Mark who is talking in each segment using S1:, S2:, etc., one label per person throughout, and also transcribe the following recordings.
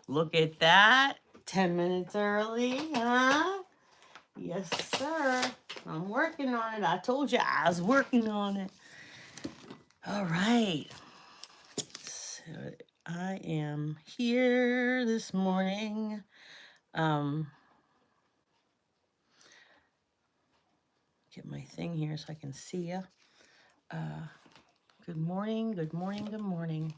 S1: Look at that. 10 minutes early, huh? Yes, sir. I'm working on it. I told you I was working on it. All right. So I am here this morning. Get my thing here so I can see you. Good morning, good morning, good morning.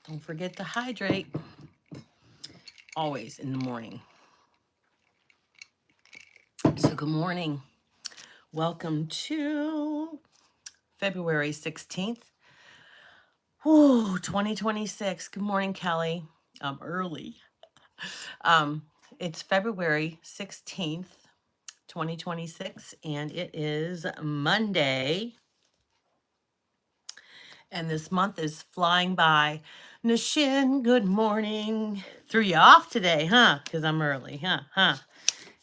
S1: Don't forget to hydrate. Always in the morning. So good morning. Welcome to February 16th. Whoa, 2026. Good morning, Kelly. I'm early. It's February 16th, 2026, and it is Monday. And this month is flying by. Nishin, good morning. Threw you off today, huh? Because I'm early, huh?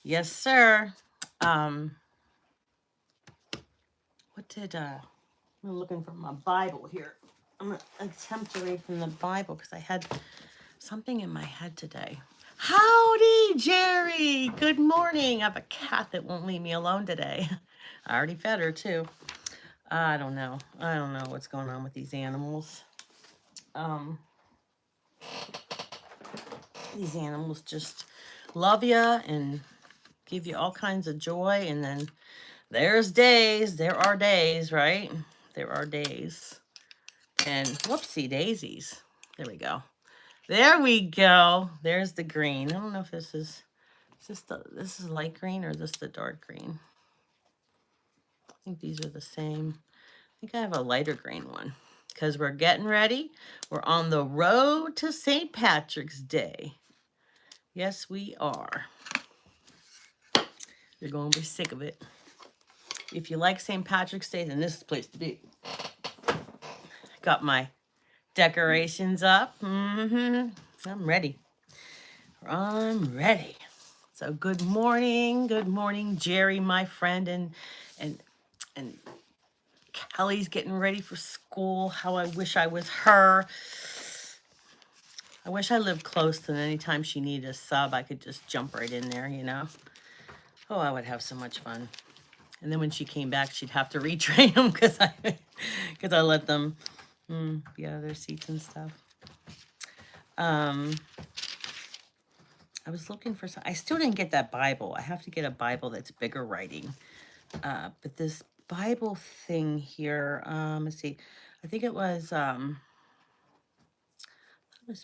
S1: Yes, sir. What did, I'm looking for my Bible here. I'm going to attempt to read from the Bible because I had something in my head today. Howdy, Jerry. Good morning. I have a cat that won't leave me alone today. I already fed her, too. I don't know. I don't know what's going on with these animals. These animals just love you and give you all kinds of joy. And then there are days, right? There are days. And whoopsie daisies. There we go. There we go. There's the green. I don't know if this is this is light green or is this the dark green? I think these are the same. I think I have a lighter green one because we're getting ready. We're on the road to St. Patrick's Day. Yes, we are. You're going to be sick of it. If you like St. Patrick's Day, then this is the place to be. Got my decorations up. I'm ready. I'm ready. So good morning, Jerry, my friend, and Kelly's getting ready for school. How I wish I was her. I wish I lived close, and anytime she needed a sub, I could just jump right in there, you know. Oh, I would have so much fun. And then when she came back, she'd have to retrain them because I let them be out of their seats and stuff. I was looking for some. I still didn't get that Bible. I have to get a Bible that's bigger writing. But this Bible thing here, let's see. I think it was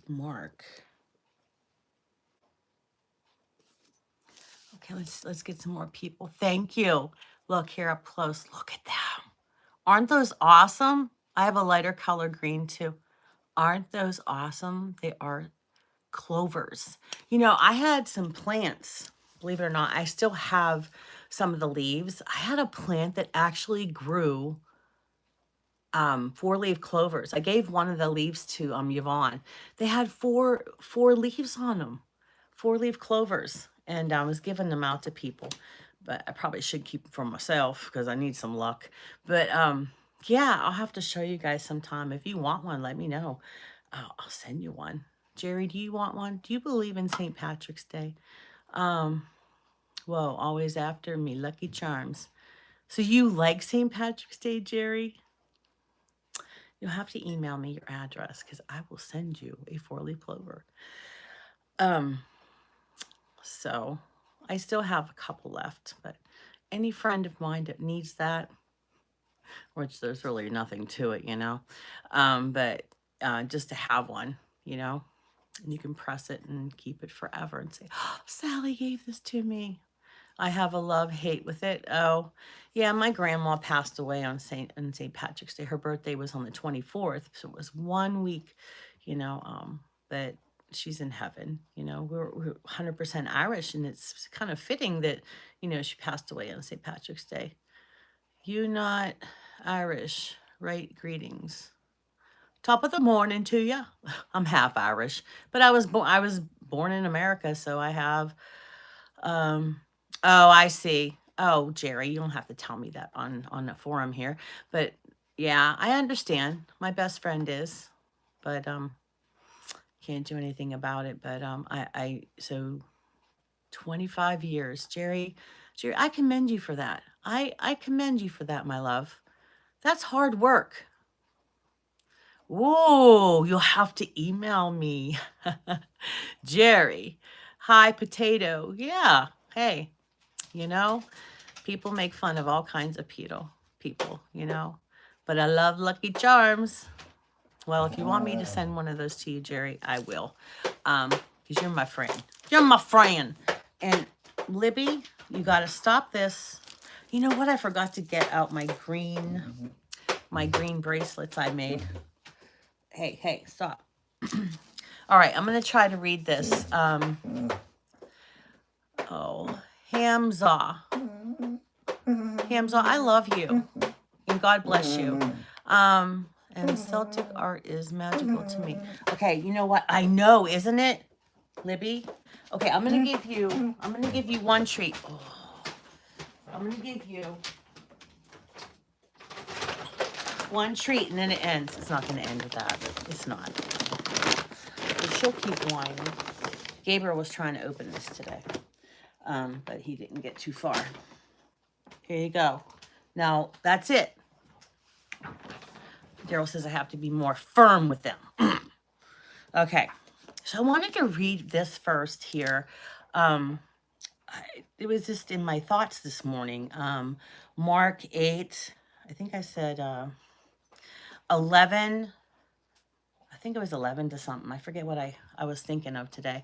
S1: Mark. Okay, let's get some more people. Thank you. Look here up close. Look at them. Aren't those awesome? I have a lighter color green too. Aren't those awesome? They are clovers. You know, I had some plants, believe it or not. I still have some of the leaves. I had a plant that actually grew 4-leaf clovers. I gave one of the leaves to Yvonne. They had four leaves on them, 4-leaf clovers, and I was giving them out to people. But I probably should keep them for myself because I need some luck. But yeah, I'll have to show you guys sometime. If you want one, let me know. I'll send you one. Jerry, do you want one? Do you believe in St. Patrick's Day? Well, always after me, Lucky Charms. So you like St. Patrick's Day, Jerry? You'll have to email me your address because I will send you a 4-leaf clover. So I still have a couple left, but any friend of mine that needs that, which there's really nothing to it, you know, but just to have one, you know, and you can press it and keep it forever and say, oh, Sally gave this to me. I have a love-hate with it. Oh, yeah, my grandma passed away on St. Patrick's Day. Her birthday was on the 24th, so it was 1 week, you know, but she's in heaven, you know. We're 100% Irish, and it's kind of fitting that, you know, she passed away on St. Patrick's Day. You not Irish, right? Greetings. Top of the morning to you. I'm half Irish, but I was born in America, so I have oh, I see. Oh, Jerry, you don't have to tell me that on the forum here, but Yeah, I understand. My best friend is, but can't do anything about it. But so 25 years, Jerry, I commend you for that. I commend you for that, my love. That's hard work. Whoa, you'll have to email me. Jerry, hi, potato. Yeah, hey, you know, people make fun of all kinds of people. But I love Lucky Charms. Well, if you want me to send one of those to you, Jerry, I will. Because you're my friend. You're my friend. And Libby, you got to stop this. You know what? I forgot to get out my green bracelets I made. Hey, stop. All right, I'm going to try to read this. Hamza. Hamza, I love you. And God bless you. And Celtic art is magical to me. Okay, you know what? I know, isn't it, Libby? Okay, I'm gonna give you one treat. Oh, I'm gonna give you one treat and then it ends. It's not gonna end with that. It's not. But she'll keep whining. Gabriel was trying to open this today. But he didn't get too far. Here you go. Now that's it. Daryl says I have to be more firm with them. Okay, so I wanted to read this first here. It was just in my thoughts this morning. Mark 8, I think I said 11. I think it was 11 to something. I forget what I was thinking of today.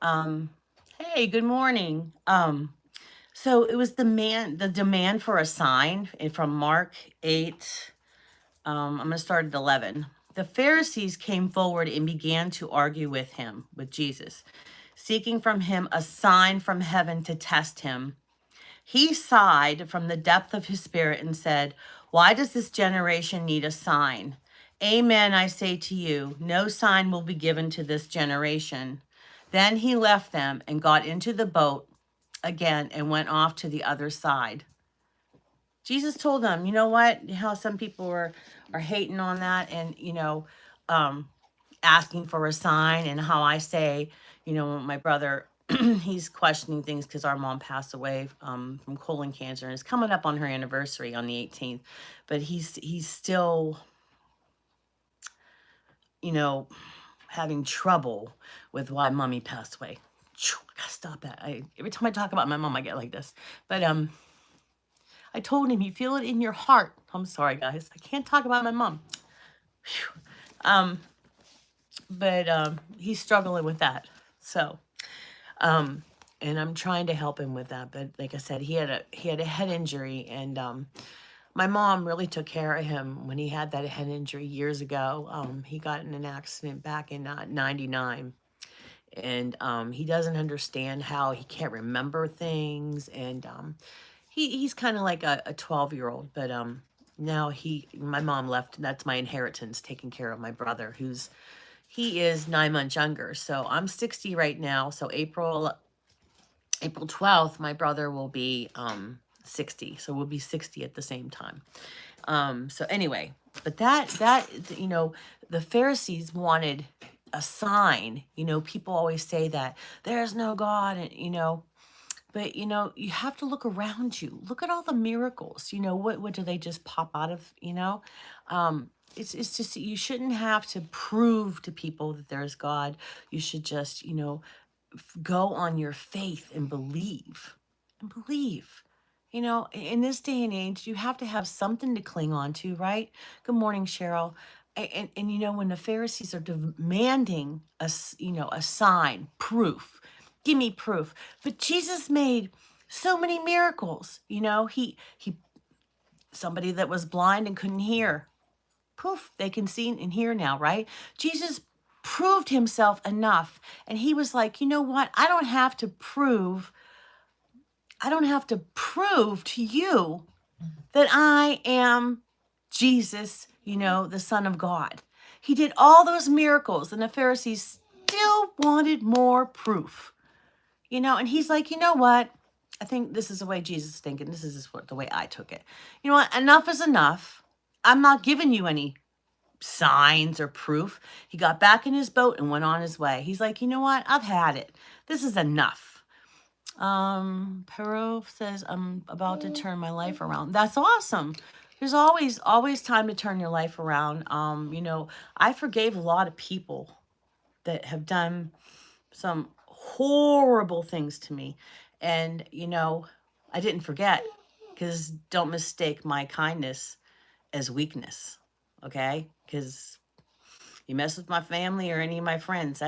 S1: Hey, good morning. So it was the demand for a sign from Mark 8. I'm going to start at 11. The Pharisees came forward and began to argue with Jesus, seeking from him a sign from heaven to test him. He sighed from the depth of his spirit and said, "Why does this generation need a sign? Amen, I say to you, no sign will be given to this generation." Then he left them and got into the boat again and went off to the other side. Jesus told them, you know what? How some people are hating on that and, asking for a sign, and how I say, my brother, he's questioning things because our mom passed away from colon cancer, and it's coming up on her anniversary on the 18th. But he's still, having trouble with why mommy passed away. I gotta stop that. Every time I talk about my mom, I get like this. But I told him, you feel it in your heart. I'm sorry, guys. I can't talk about my mom. But he's struggling with that. So, and I'm trying to help him with that. But like I said, he had a head injury, and my mom really took care of him when he had that head injury years ago. He got in an accident back in 99. And he doesn't understand how he can't remember things. And he's kind of like a 12-year-old. But now my mom left. That's my inheritance, taking care of my brother, he is 9 months younger. So I'm 60 right now. So April 12th, my brother will be 60. So we'll be 60 at the same time. So anyway, but that the Pharisees wanted a sign. People always say that there's no God, and but you have to look around you. Look at all the miracles. What do they just pop out of? It's just, you shouldn't have to prove to people that there's God. You should just go on your faith and believe. In this day and age, you have to have something to cling on to, right? Good morning, Cheryl. And when the Pharisees are demanding a sign, proof, give me proof. But Jesus made so many miracles. He somebody that was blind and couldn't hear, poof, they can see and hear now, right? Jesus proved himself enough, and he was like, you know what? I don't have to prove to you that I am Jesus, the Son of God. He did all those miracles, and the Pharisees still wanted more proof. And he's like, you know what? I think this is the way Jesus is thinking. This is just the way I took it. You know what? Enough is enough. I'm not giving you any signs or proof. He got back in his boat and went on his way. He's like, you know what? I've had it. This is enough. Perot says, I'm about to turn my life around. That's awesome. There's always time to turn your life around. You know, I forgave a lot of people that have done some horrible things to me. And, you know, I didn't forget, because don't mistake my kindness as weakness. Okay? Because you mess with my family or any of my friends,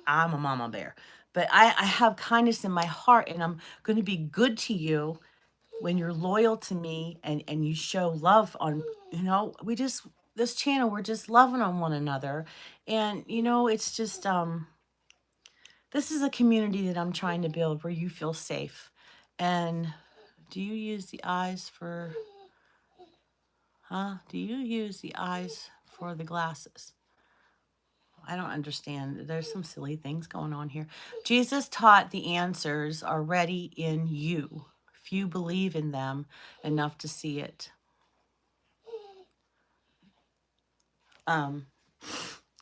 S1: I'm a mama bear. But I have kindness in my heart, and I'm going to be good to you when you're loyal to me, and you show love on, you know, this channel, we're just loving on one another. And, you know, it's just, this is a community that I'm trying to build where you feel safe. And do you use the eyes for, do you use the eyes for the glasses? I don't understand. There's some silly things going on here. Jesus taught the answers are ready in you. If you believe in them enough to see it.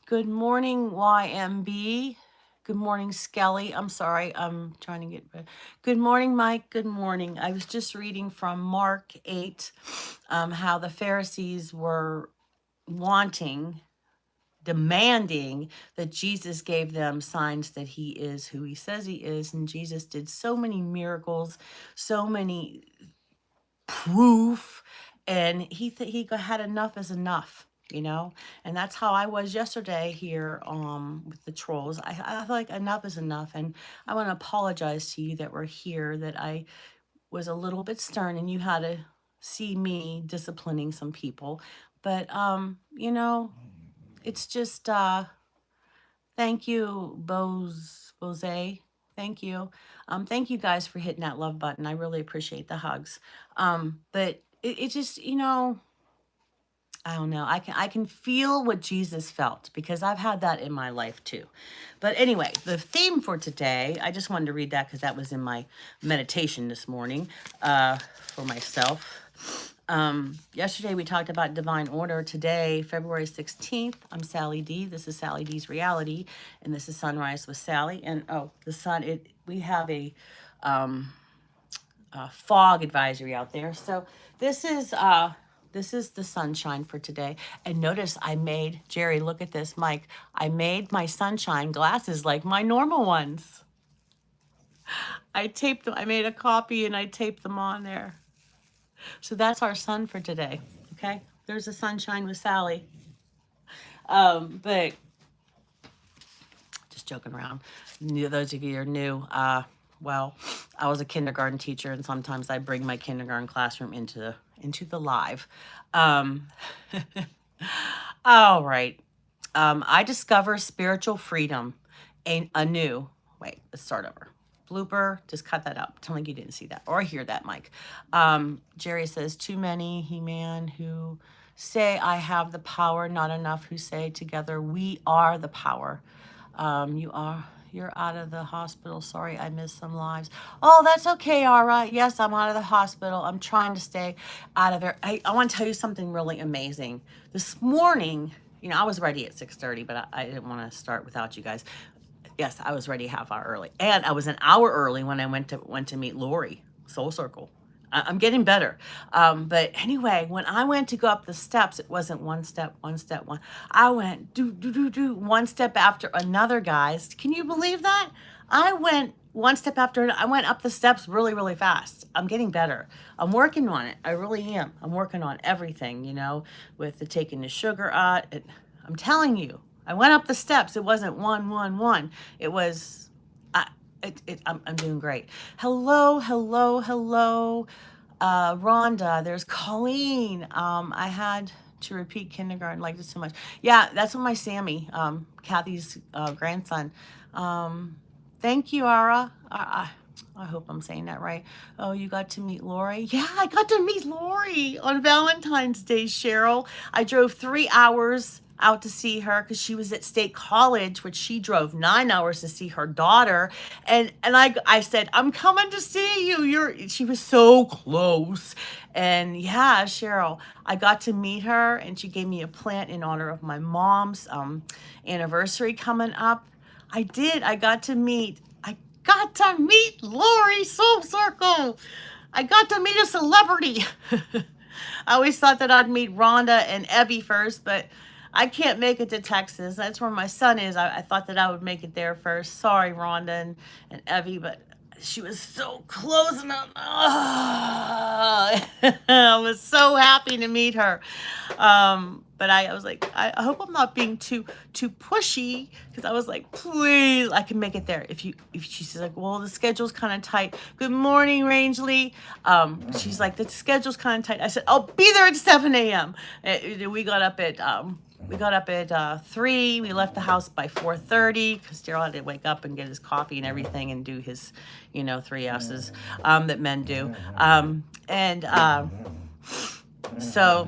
S1: Good morning, YMB. Good morning, Skelly. I'm sorry, I'm trying to get... Good morning, Mike. Good morning. I was just reading from Mark 8, how the Pharisees were demanding that Jesus gave them signs that he is who he says he is. And Jesus did so many miracles, so many proof, and he had enough is enough, you know. And that's how I was yesterday here with the trolls. I feel like enough is enough, and I want to apologize to you that were here, that I was a little bit stern and you had to see me disciplining some people. But you know, it's just thank you, Bose. Thank you. Thank you guys for hitting that love button. I really appreciate the hugs. But it just, you know, I don't know. I can feel what Jesus felt, because I've had that in my life too. But anyway, the theme for today, I just wanted to read that because that was in my meditation this morning for myself. Yesterday we talked about divine order. Today, February 16th, I'm Sally D. This is Sally D's Reality, and this is Sunrise with Sally. And oh, the sun, we have a fog advisory out there. So this is the sunshine for today. And notice I made, Jerry, look at this, Mike, I made my sunshine glasses like my normal ones. I taped them, I made a copy and I taped them on there. So that's our sun for today, okay? There's a sunshine with Sally. But just joking around. Those of you who are new, well, I was a kindergarten teacher, and sometimes I bring my kindergarten classroom into the live. All right. I discover spiritual freedom anew. Wait, let's start over. Blooper, just cut that out. Tell me you didn't see that or hear that, Mike. Jerry says, too many He-Man who say I have the power, not enough who say together we are the power. You're out of the hospital. Sorry, I missed some lives. Oh, that's okay, Ara. Yes, I'm out of the hospital. I'm trying to stay out of there. I want to tell you something really amazing. This morning, you know, I was ready at 6:30, but I didn't want to start without you guys. Yes, I was ready a half hour early. And I was an hour early when I went to meet Lori, Soul Circle. I'm getting better. But anyway, when I went to go up the steps, it wasn't one step. I went do one step after another, guys. Can you believe that? I went one step after I went up the steps really, really fast. I'm getting better. I'm working on it. I really am. I'm working on everything, you know, with the taking the sugar out. I'm telling you, I went up the steps. It wasn't one. It was... I'm doing great. Hello. Rhonda, there's Colleen. I had to repeat kindergarten, like this so much. Yeah, that's what my Sammy, Kathy's grandson. Thank you, Ara. I hope I'm saying that right. Oh, you got to meet Lori? Yeah, I got to meet Lori on Valentine's Day, Cheryl. I drove 3 hours out to see her because she was at State College, which she drove 9 hours to see her daughter. And I said, I'm coming to see you. She was so close. And yeah, Cheryl, I got to meet her and she gave me a plant in honor of my mom's anniversary coming up. I did. I got to meet Lori Soul Circle. I got to meet a celebrity. I always thought that I'd meet Rhonda and Evie first, but I can't make it to Texas. That's where my son is. I thought that I would make it there first. Sorry, Rhonda and Evie, but she was so close, and I was so happy to meet her. But I was like, I hope I'm not being too pushy, because I was like, please, I can make it there. If she's like, well, the schedule's kind of tight. Good morning, Rangeley. She's like, the schedule's kind of tight. I said, I'll be there at 7 a.m. We got up at 3. We left the house by 4:30 because Daryl had to wake up and get his coffee and everything and do his, 3 S's that men do. So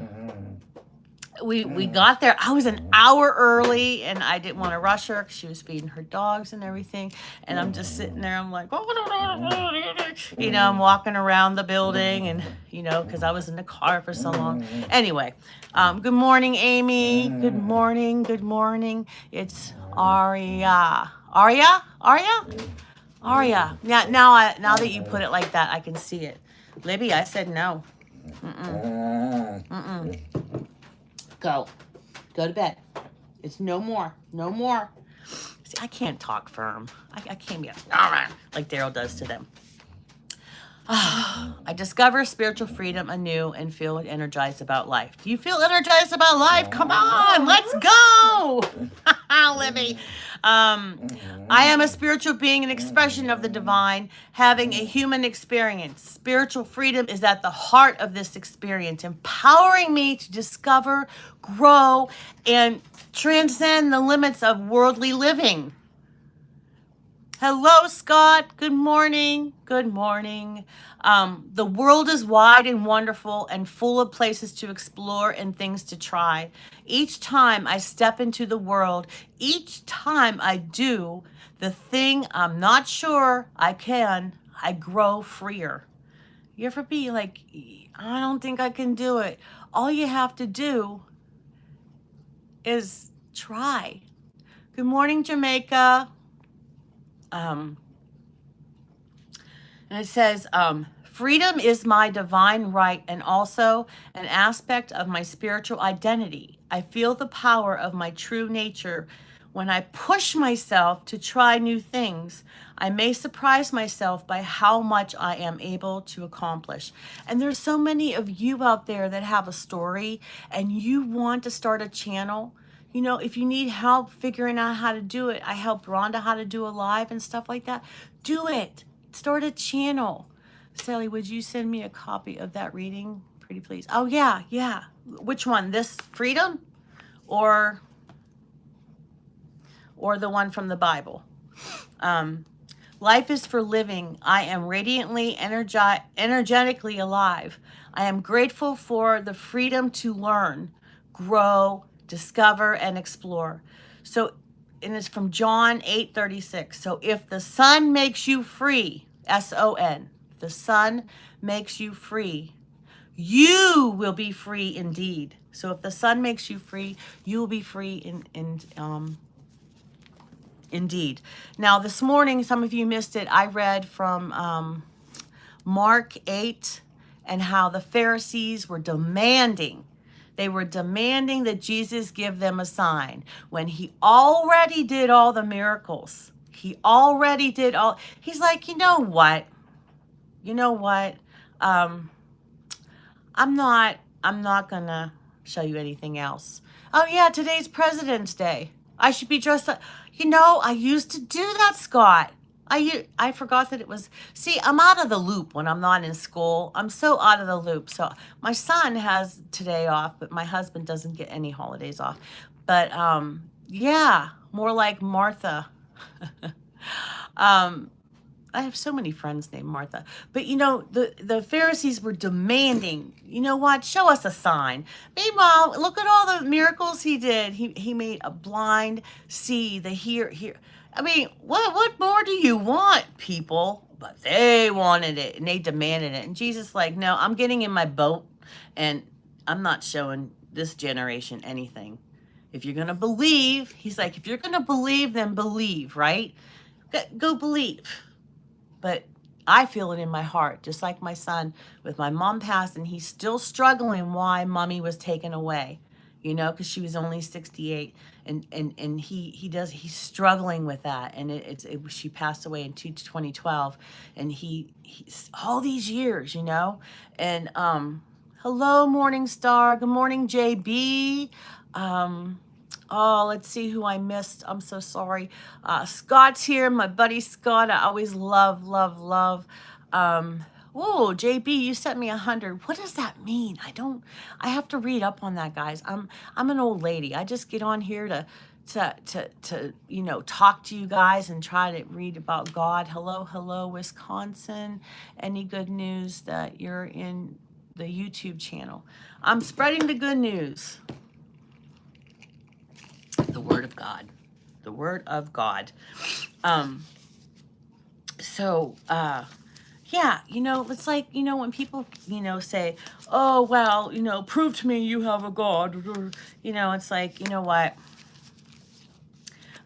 S1: we got there. I was an hour early, and I didn't want to rush her because she was feeding her dogs and everything. And I'm just sitting there. I'm like, I'm walking around the building, and because I was in the car for so long. Anyway, good morning, Amy. Good morning. Good morning. It's Aria. Aria. Yeah. Now that you put it like that, I can see it. Libby, I said no. Go to bed. It's no more. See, I can't talk firm. I can't be like Daryl does to them. I discover spiritual freedom anew and feel energized about life. Do you feel energized about life? Come on, let's go. Libby. I am a spiritual being, an expression of the divine, having a human experience. Spiritual freedom is at the heart of this experience, empowering me to discover, grow, and transcend the limits of worldly living. Hello, Scott. Good morning. Good morning. The world is wide and wonderful and full of places to explore and things to try. Each time I step into the world, each time I do the thing I'm not sure I can, I grow freer. You ever be like, I don't think I can do it? All you have to do is try. Good morning, Jamaica. And it says, freedom is my divine right and also an aspect of my spiritual identity. I feel the power of my true nature. When I push myself to try new things, I may surprise myself by how much I am able to accomplish. And there's so many of you out there that have a story and you want to start a channel. If you need help figuring out how to do it, I helped Rhonda how to do a live and stuff like that. Do it. Start a channel. Sally, would you send me a copy of that reading? Pretty please. Oh, yeah. Which one? This freedom or the one from the Bible? Life is for living. I am radiantly, energetically alive. I am grateful for the freedom to learn, grow, discover, and explore. So, and it's from John 8:36. So if the Son makes you free, S-O-N, the Son makes you free, you will be free indeed. So if the Son makes you free, you will be free indeed. Now this morning, some of you missed it, I read from Mark 8 and how the Pharisees were demanding that Jesus give them a sign when he already did all the miracles. He's like, you know what? I'm not gonna show you anything else. Oh yeah, today's President's Day. I should be dressed up. I used to do that, Scott. I forgot that it was, see, I'm out of the loop when I'm not in school. I'm so out of the loop. So my son has today off, but my husband doesn't get any holidays off. But yeah, more like Martha. I have so many friends named Martha. But the Pharisees were demanding, you know what? Show us a sign. Meanwhile, look at all the miracles he did. He made a blind see, the hear. I mean, what more do you want, people? But they wanted it and they demanded it. And Jesus like, no, I'm getting in my boat and I'm not showing this generation anything. If you're going to believe, he's like, if you're going to believe, then believe, right? Go believe. But I feel it in my heart, just like my son with my mom passed, and he's still struggling why mommy was taken away, because she was only 68, and he's struggling with that, and she passed away in 2012, and he's all these years, and hello Morning Star, good morning JB. Oh, let's see who I missed. I'm so sorry. Scott's here, my buddy Scott. I always love, love, love. Whoa, JB, you sent me 100. What does that mean? I have to read up on that, guys. I'm an old lady. I just get on here to talk to you guys and try to read about God. Hello, Wisconsin. Any good news that you're in the YouTube channel? I'm spreading the good news. The word of God. The word of God. Yeah, it's like, when people, say, oh, well, prove to me you have a God. It's like, you know what?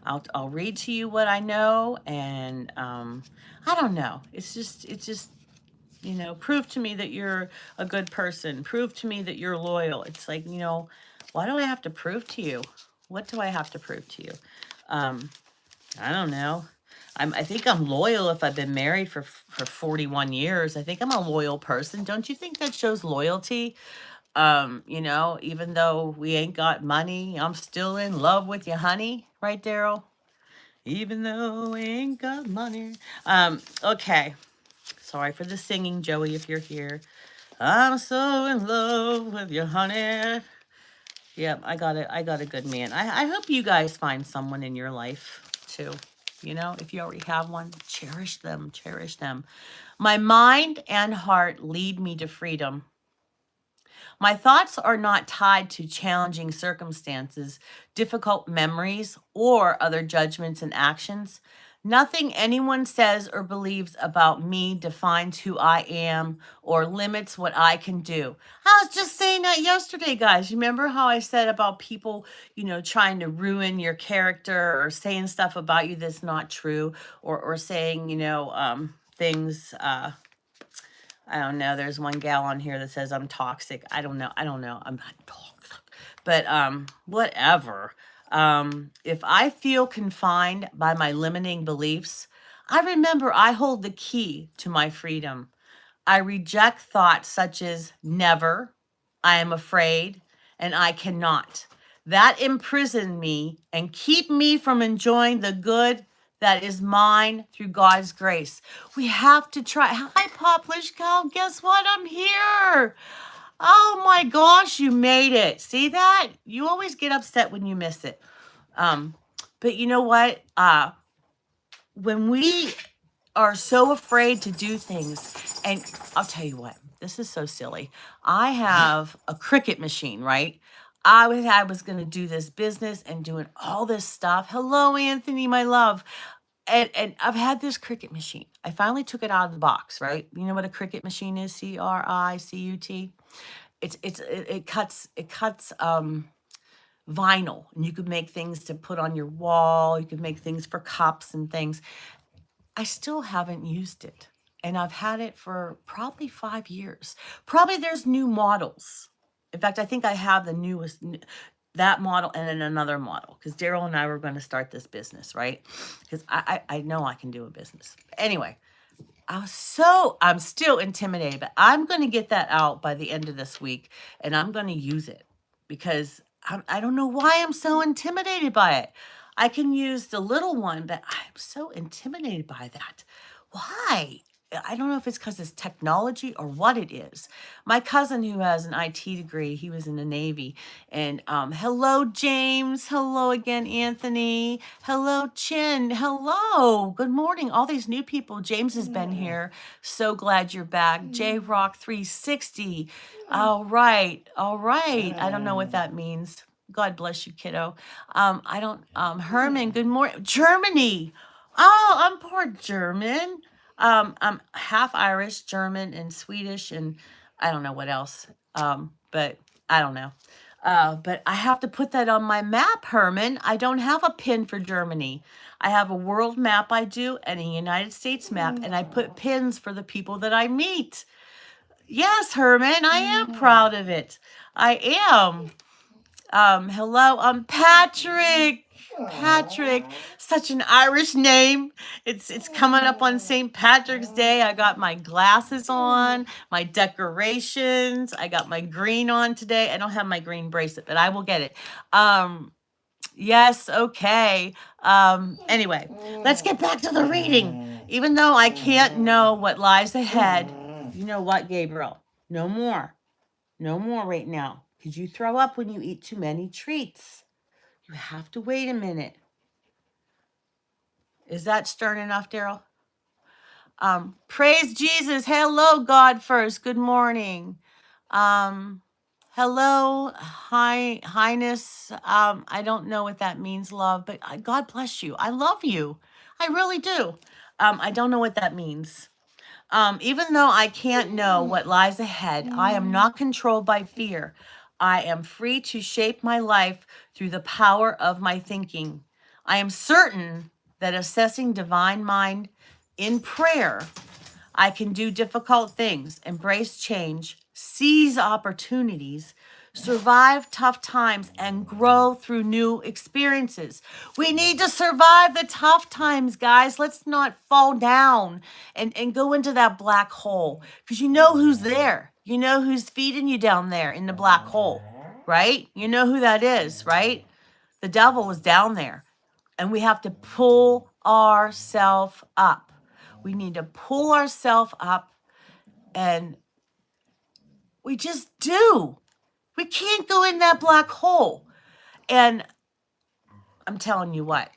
S1: I'll read to you what I know. And I don't know. It's just, prove to me that you're a good person. Prove to me that you're loyal. It's like, why do I have to prove to you? What do I have to prove to you? I don't know. I think I'm loyal if I've been married for 41 years. I think I'm a loyal person. Don't you think that shows loyalty? Even though we ain't got money, I'm still in love with you, honey. Right, Daryl? Even though we ain't got money. Okay. Sorry for the singing, Joey, if you're here. I'm so in love with you, honey. Yep, I got it. I got a good man. I hope you guys find someone in your life too. If you already have one, cherish them, cherish them. My mind and heart lead me to freedom. My thoughts are not tied to challenging circumstances, difficult memories, or other judgments and actions. Nothing anyone says or believes about me defines who I am or limits what I can do. I was just saying that yesterday, guys. You remember how I said about people, trying to ruin your character or saying stuff about you that's not true, or saying, things. I don't know. There's one gal on here that says I'm toxic. I don't know. I'm not toxic. But whatever. If I feel confined by my limiting beliefs, I remember I hold the key to my freedom. I reject thoughts such as never, I am afraid, and I cannot. That imprison me and keep me from enjoying the good that is mine through God's grace. We have to try. Hi, Poplish Cow. Guess what? I'm here. Oh my gosh, you made it. See that? You always get upset when you miss it. But you know what? When we are so afraid to do things, and I'll tell you what, this is so silly. I have a Cricut machine, right? I was going to do this business and doing all this stuff. Hello, Anthony, my love. And I've had this Cricut machine. I finally took it out of the box, right? You know what a Cricut machine is? CRICUT. It cuts vinyl, and you could make things to put on your wall. You could make things for cups and things. I still haven't used it, and I've had it for probably 5 years. Probably there's new models. In fact, I think I have the newest, that model and then another model, because Daryl and I were going to start this business, right? Because I know I can do a business. Anyway, I'm still intimidated, but I'm going to get that out by the end of this week, and I'm going to use it because I don't know why I'm so intimidated by it. I can use the little one, but I'm so intimidated by that. Why? I don't know if it's because it's technology or what it is. My cousin who has an IT degree, he was in the Navy. And hello, James. Hello again, Anthony. Hello, Chin. Hello. Good morning. All these new people. James has been here. So glad you're back. J Rock 360. All right. All right. I don't know what that means. God bless you, kiddo. I don't, Herman, good morning. Germany. Oh, I'm poor German. I'm half Irish, German, and Swedish, and I don't know what else. But I don't know. But I have to put that on my map, Herman. I don't have a pin for Germany. I have a world map I do and a United States map, and I put pins for the people that I meet. Yes, Herman, I am proud of it. I am. Hello, I'm Patrick. Patrick, such an Irish name. It's coming up on St. Patrick's Day. I got my glasses on, my decorations. I got my green on today. I don't have my green bracelet, but I will get it. Yes, okay. Anyway, let's get back to the reading. Even though I can't know what lies ahead, you know what, Gabriel? No more. No more right now. Because you throw up when you eat too many treats. You have to wait a minute. Is that stern enough, Daryl? Praise Jesus. Hello, God first. Good morning. Hello, highness. I don't know what that means, love, but God bless you. I love you. I really do. I don't know what that means. Even though I can't know what lies ahead, I am not controlled by fear. I am free to shape my life through the power of my thinking. I am certain that assessing divine mind in prayer, I can do difficult things, embrace change, seize opportunities, survive tough times, and grow through new experiences. We need to survive the tough times, guys. Let's not fall down and go into that black hole, because you know who's there. You know who's feeding you down there in the black hole, right? You know who that is, right? The devil is down there, and we have to pull ourselves up. We need to pull ourselves up, and we just do. We can't go in that black hole. And I'm telling you what,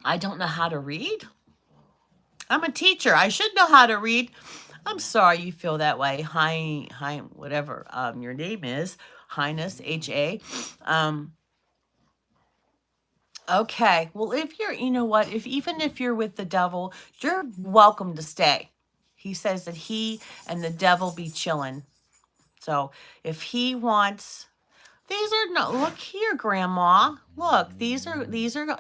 S1: I don't know how to read. I'm a teacher. I should know how to read. I'm sorry you feel that way. Hi, whatever your name is, Highness, H-A. Okay, well, if you're, you know what, even if you're with the devil, you're welcome to stay. He says that he and the devil be chilling. So if he wants, these are no, look here, Grandma. Look, these are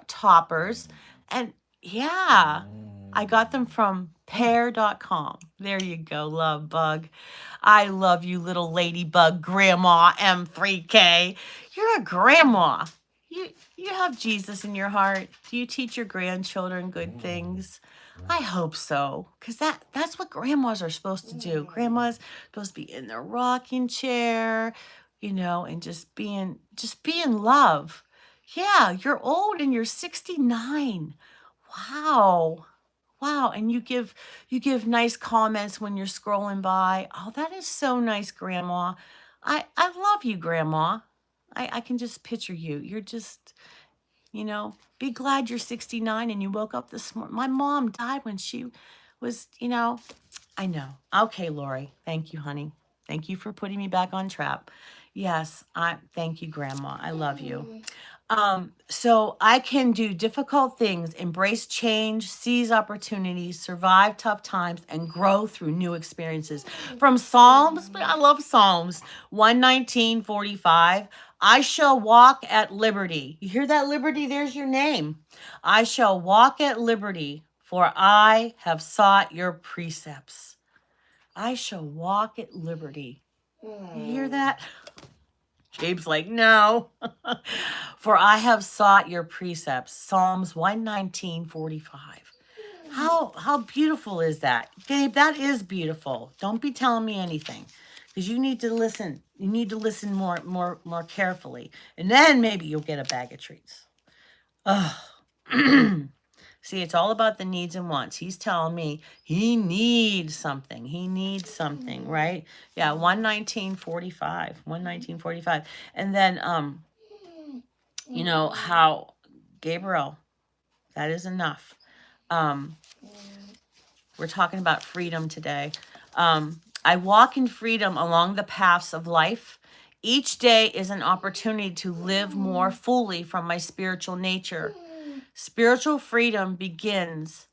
S1: toppers. And yeah, I got them from pear.com. There you go, love bug. I love you, little ladybug grandma M3K. You're a grandma. You have Jesus in your heart. Do you teach your grandchildren good things? I hope so, because that's what grandmas are supposed to do. Grandma's supposed to be in their rocking chair, and just be in love. Yeah, you're old and you're 69. Wow. Wow, and you give nice comments when you're scrolling by. Oh, that is so nice, Grandma. I love you, Grandma. I can just picture you. You're just, be glad you're 69 and you woke up this morning. My mom died when she was, I know. Okay, Lori. Thank you, honey. Thank you for putting me back on track. Yes, thank you, Grandma. I love you. So I can do difficult things, embrace change, seize opportunities, survive tough times, and grow through new experiences. From Psalms, I love Psalms 119:45. I shall walk at liberty. You hear that, liberty? There's your name. I shall walk at liberty, for I have sought your precepts. I shall walk at liberty. You hear that? Gabe's like, no. For I have sought your precepts. Psalms 119:45. How beautiful is that? Gabe, that is beautiful. Don't be telling me anything. Because you need to listen. You need to listen more carefully. And then maybe you'll get a bag of treats. Oh. See, it's all about the needs and wants. He's telling me he needs something. He needs something, right? Yeah, 119.45. 119.45. And then you know how Gabriel, that is enough. We're talking about freedom today. I walk in freedom along the paths of life. Each day is an opportunity to live more fully from my spiritual nature. Spiritual freedom begins.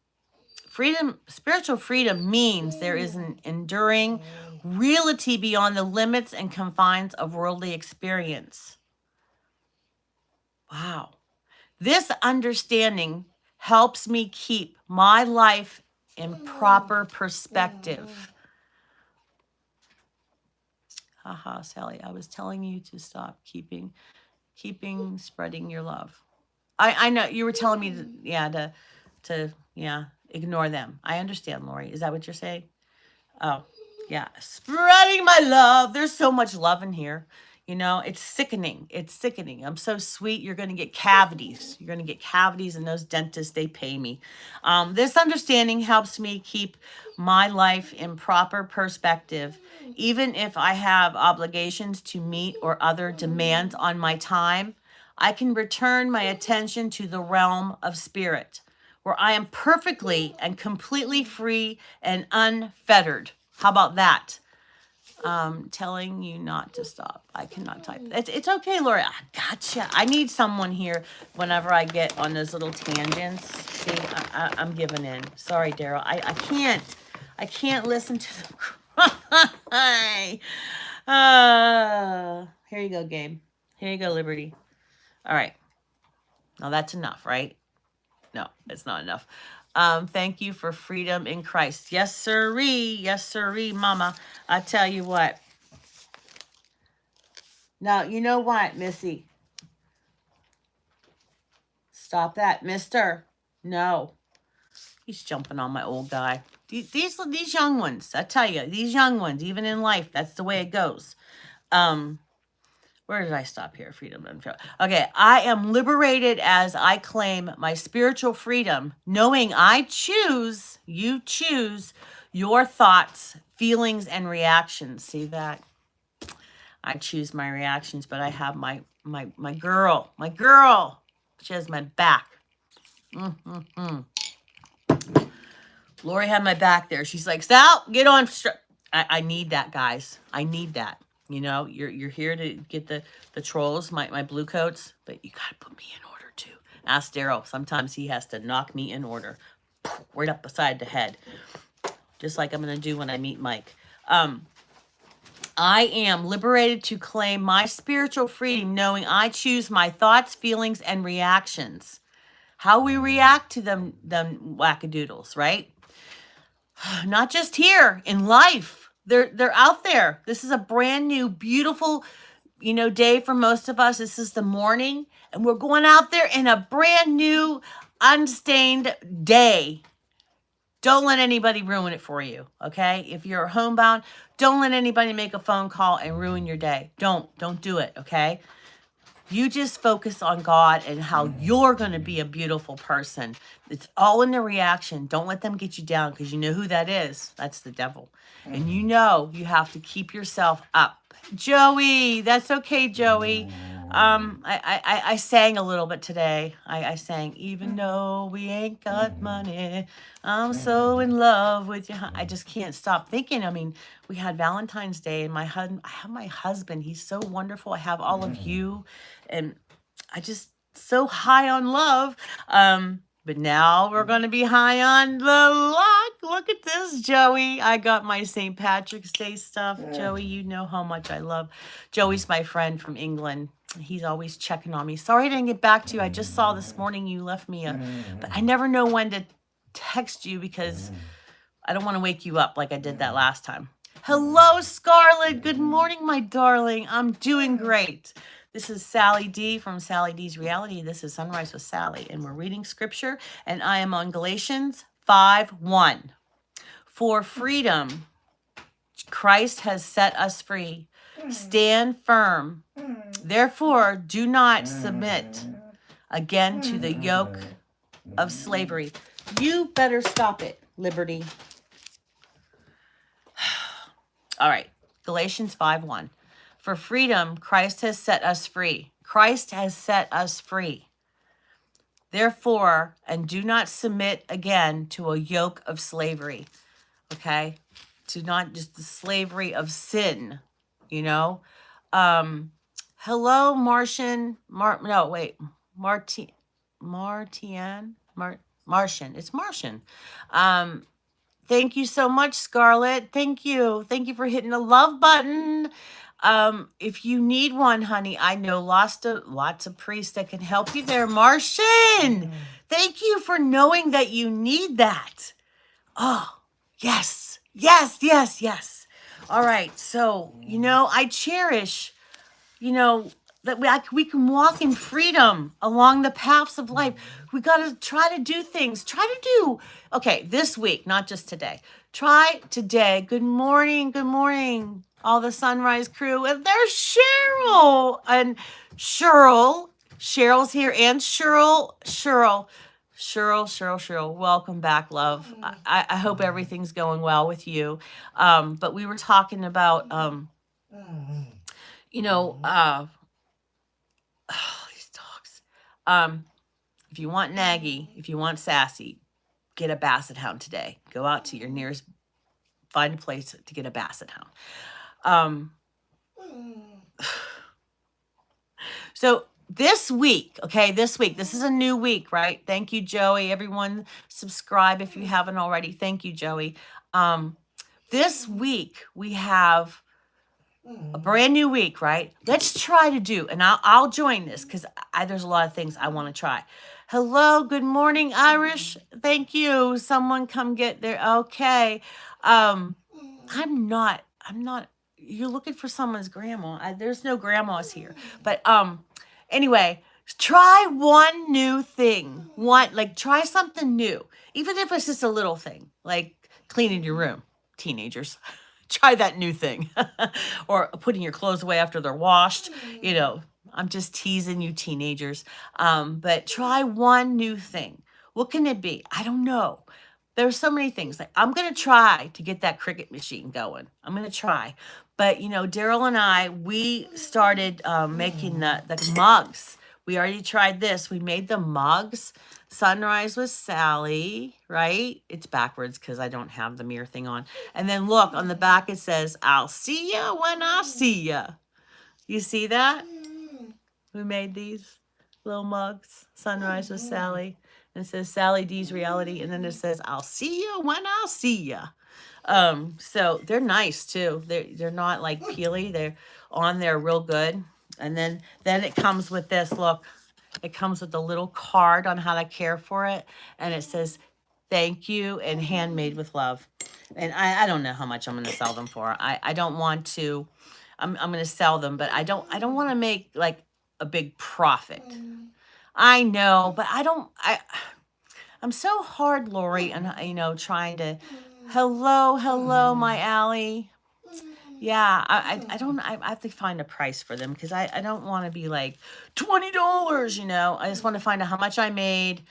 S1: Spiritual freedom means there is an enduring reality beyond the limits and confines of worldly experience. Wow. This understanding helps me keep my life in proper perspective. Haha, Sally, I was telling you to stop keeping spreading your love. I know you were telling me to ignore them. I understand, Lori. Is that what you're saying? Oh, yeah. Spreading my love. There's so much love in here. You know, it's sickening. It's sickening. I'm so sweet. You're going to get cavities. You're going to get cavities, and those dentists, they pay me. This understanding helps me keep my life in proper perspective, even if I have obligations to meet or other demands on my time. I can return my attention to the realm of spirit, where I am perfectly and completely free and unfettered. How about that? Telling you not to stop. I cannot type. It's okay, Lori. I gotcha. I need someone here whenever I get on those little tangents. See, I'm giving in. Sorry, Daryl. I can't listen to them cry. Here you go, Gabe. Here you go, Liberty. All right. Now that's enough, right? No, it's not enough. Thank you for freedom in Christ. Yes, sirree. Yes, sirree, mama. I tell you what. Now, you know what, Missy? Stop that, mister. No. He's jumping on my old guy. These young ones, I tell you, these young ones, even in life, that's the way it goes. Where did I stop here? Freedom. Okay, I am liberated as I claim my spiritual freedom, knowing I choose, you choose your thoughts, feelings, and reactions. See that? I choose my reactions, but I have my girl. She has my back. Lori had my back there. She's like, Sal, get on. I need that, guys. I need that. You know, you're here to get the trolls, my blue coats, but you got to put me in order too. Ask Daryl. Sometimes he has to knock me in order. Right up beside the head. Just like I'm going to do when I meet Mike. I am liberated to claim my spiritual freedom, knowing I choose my thoughts, feelings, and reactions. How we react to them wackadoodles, right? Not just here, in life. They're out there. This is a brand new, beautiful, day for most of us. This is the morning, and we're going out there in a brand new, unstained day. Don't let anybody ruin it for you, okay? If you're homebound, don't let anybody make a phone call and ruin your day. Don't do it, okay? You just focus on God and how you're going to be a beautiful person. It's all in the reaction. Don't let them get you down, because you know who that is. That's the devil. And you know you have to keep yourself up. Joey, that's okay, Joey. I sang a little bit today. I sang, even though we ain't got money, I'm so in love with you. I just can't stop thinking. I mean, we had Valentine's Day, and I have my husband. He's so wonderful. I have all of you, and I just so high on love. But now we're going to be high on the luck. Look at this, Joey. I got my St. Patrick's Day stuff. Joey, you know how much I love. Joey's my friend from England. He's always checking on me. Sorry I didn't get back to you. I just saw this morning you left me but I never know when to text you, because I don't want to wake you up like I did that last time. Hello, Scarlett. Good morning, my darling. I'm doing great. This is Sally D from Sally D's Reality. This is Sunrise with Sally, and we're reading scripture, and I am on Galatians 5:1. For freedom, Christ has set us free. Stand firm. Therefore, do not submit again to the yoke of slavery. You better stop it, Liberty. All right. Galatians 5:1. For freedom, Christ has set us free. Christ has set us free. Therefore, and do not submit again to a yoke of slavery. Okay? To not just the slavery of sin, you know? Hello, Martian. Martian. Martian. It's Martian. Thank you so much, Scarlett. Thank you. Thank you for hitting the love button. If you need one, honey, I know lots of priests that can help you there. Martian, thank you for knowing that you need that. Oh, yes, yes, yes, yes. All right. So, I cherish, that we can walk in freedom along the paths of life. We got to try to do things. Okay, this week, not just today. Try today. Good morning, all the Sunrise crew. And there's Cheryl. And Cheryl's here. And Cheryl, welcome back, love. I hope everything's going well with you. But we were talking about, these dogs. If you want Naggy, if you want Sassy, get a Basset Hound today. Go out to your nearest, find a place to get a Basset Hound. So this week, this is a new week, right? Thank you, Joey. Everyone subscribe if you haven't already. Thank you, Joey. This week we have a brand new week, right? Let's try to do, and I'll join this because there's a lot of things I want to try. Hello, good morning, Irish. Thank you. Someone come get there. Okay. I'm not, you're looking for someone's grandma. There's no grandmas here. But anyway, try one new thing. Try something new. Even if it's just a little thing, like cleaning your room, teenagers. Try that new thing. Or putting your clothes away after they're washed. I'm just teasing you teenagers. But try one new thing. What can it be? I don't know. There's so many things. Like, I'm going to try to get that Cricut machine going. I'm going to try. But, Daryl and I, we started making the mugs. We already tried this. We made the mugs. Sunrise with Sally, right? It's backwards because I don't have the mirror thing on. And then look, on the back it says, I'll see ya when I see ya. You see that? We made these little mugs. Sunrise with Sally. And it says Sally D's Reality. And then it says, I'll see ya when I'll see ya. So they're nice too. They're not like peely. They're on there real good. And then it comes with this, look. It comes with a little card on how to care for it. And it says, thank you and handmade with love. And I don't know how much I'm going to sell them for. I don't want to, I'm going to sell them, but I don't want to make like a big profit. I know, but I'm so hard, Lori, and trying to, hello, my Allie. Yeah, I have to find a price for them because I don't want to be like $20, I just want to find out how much I made,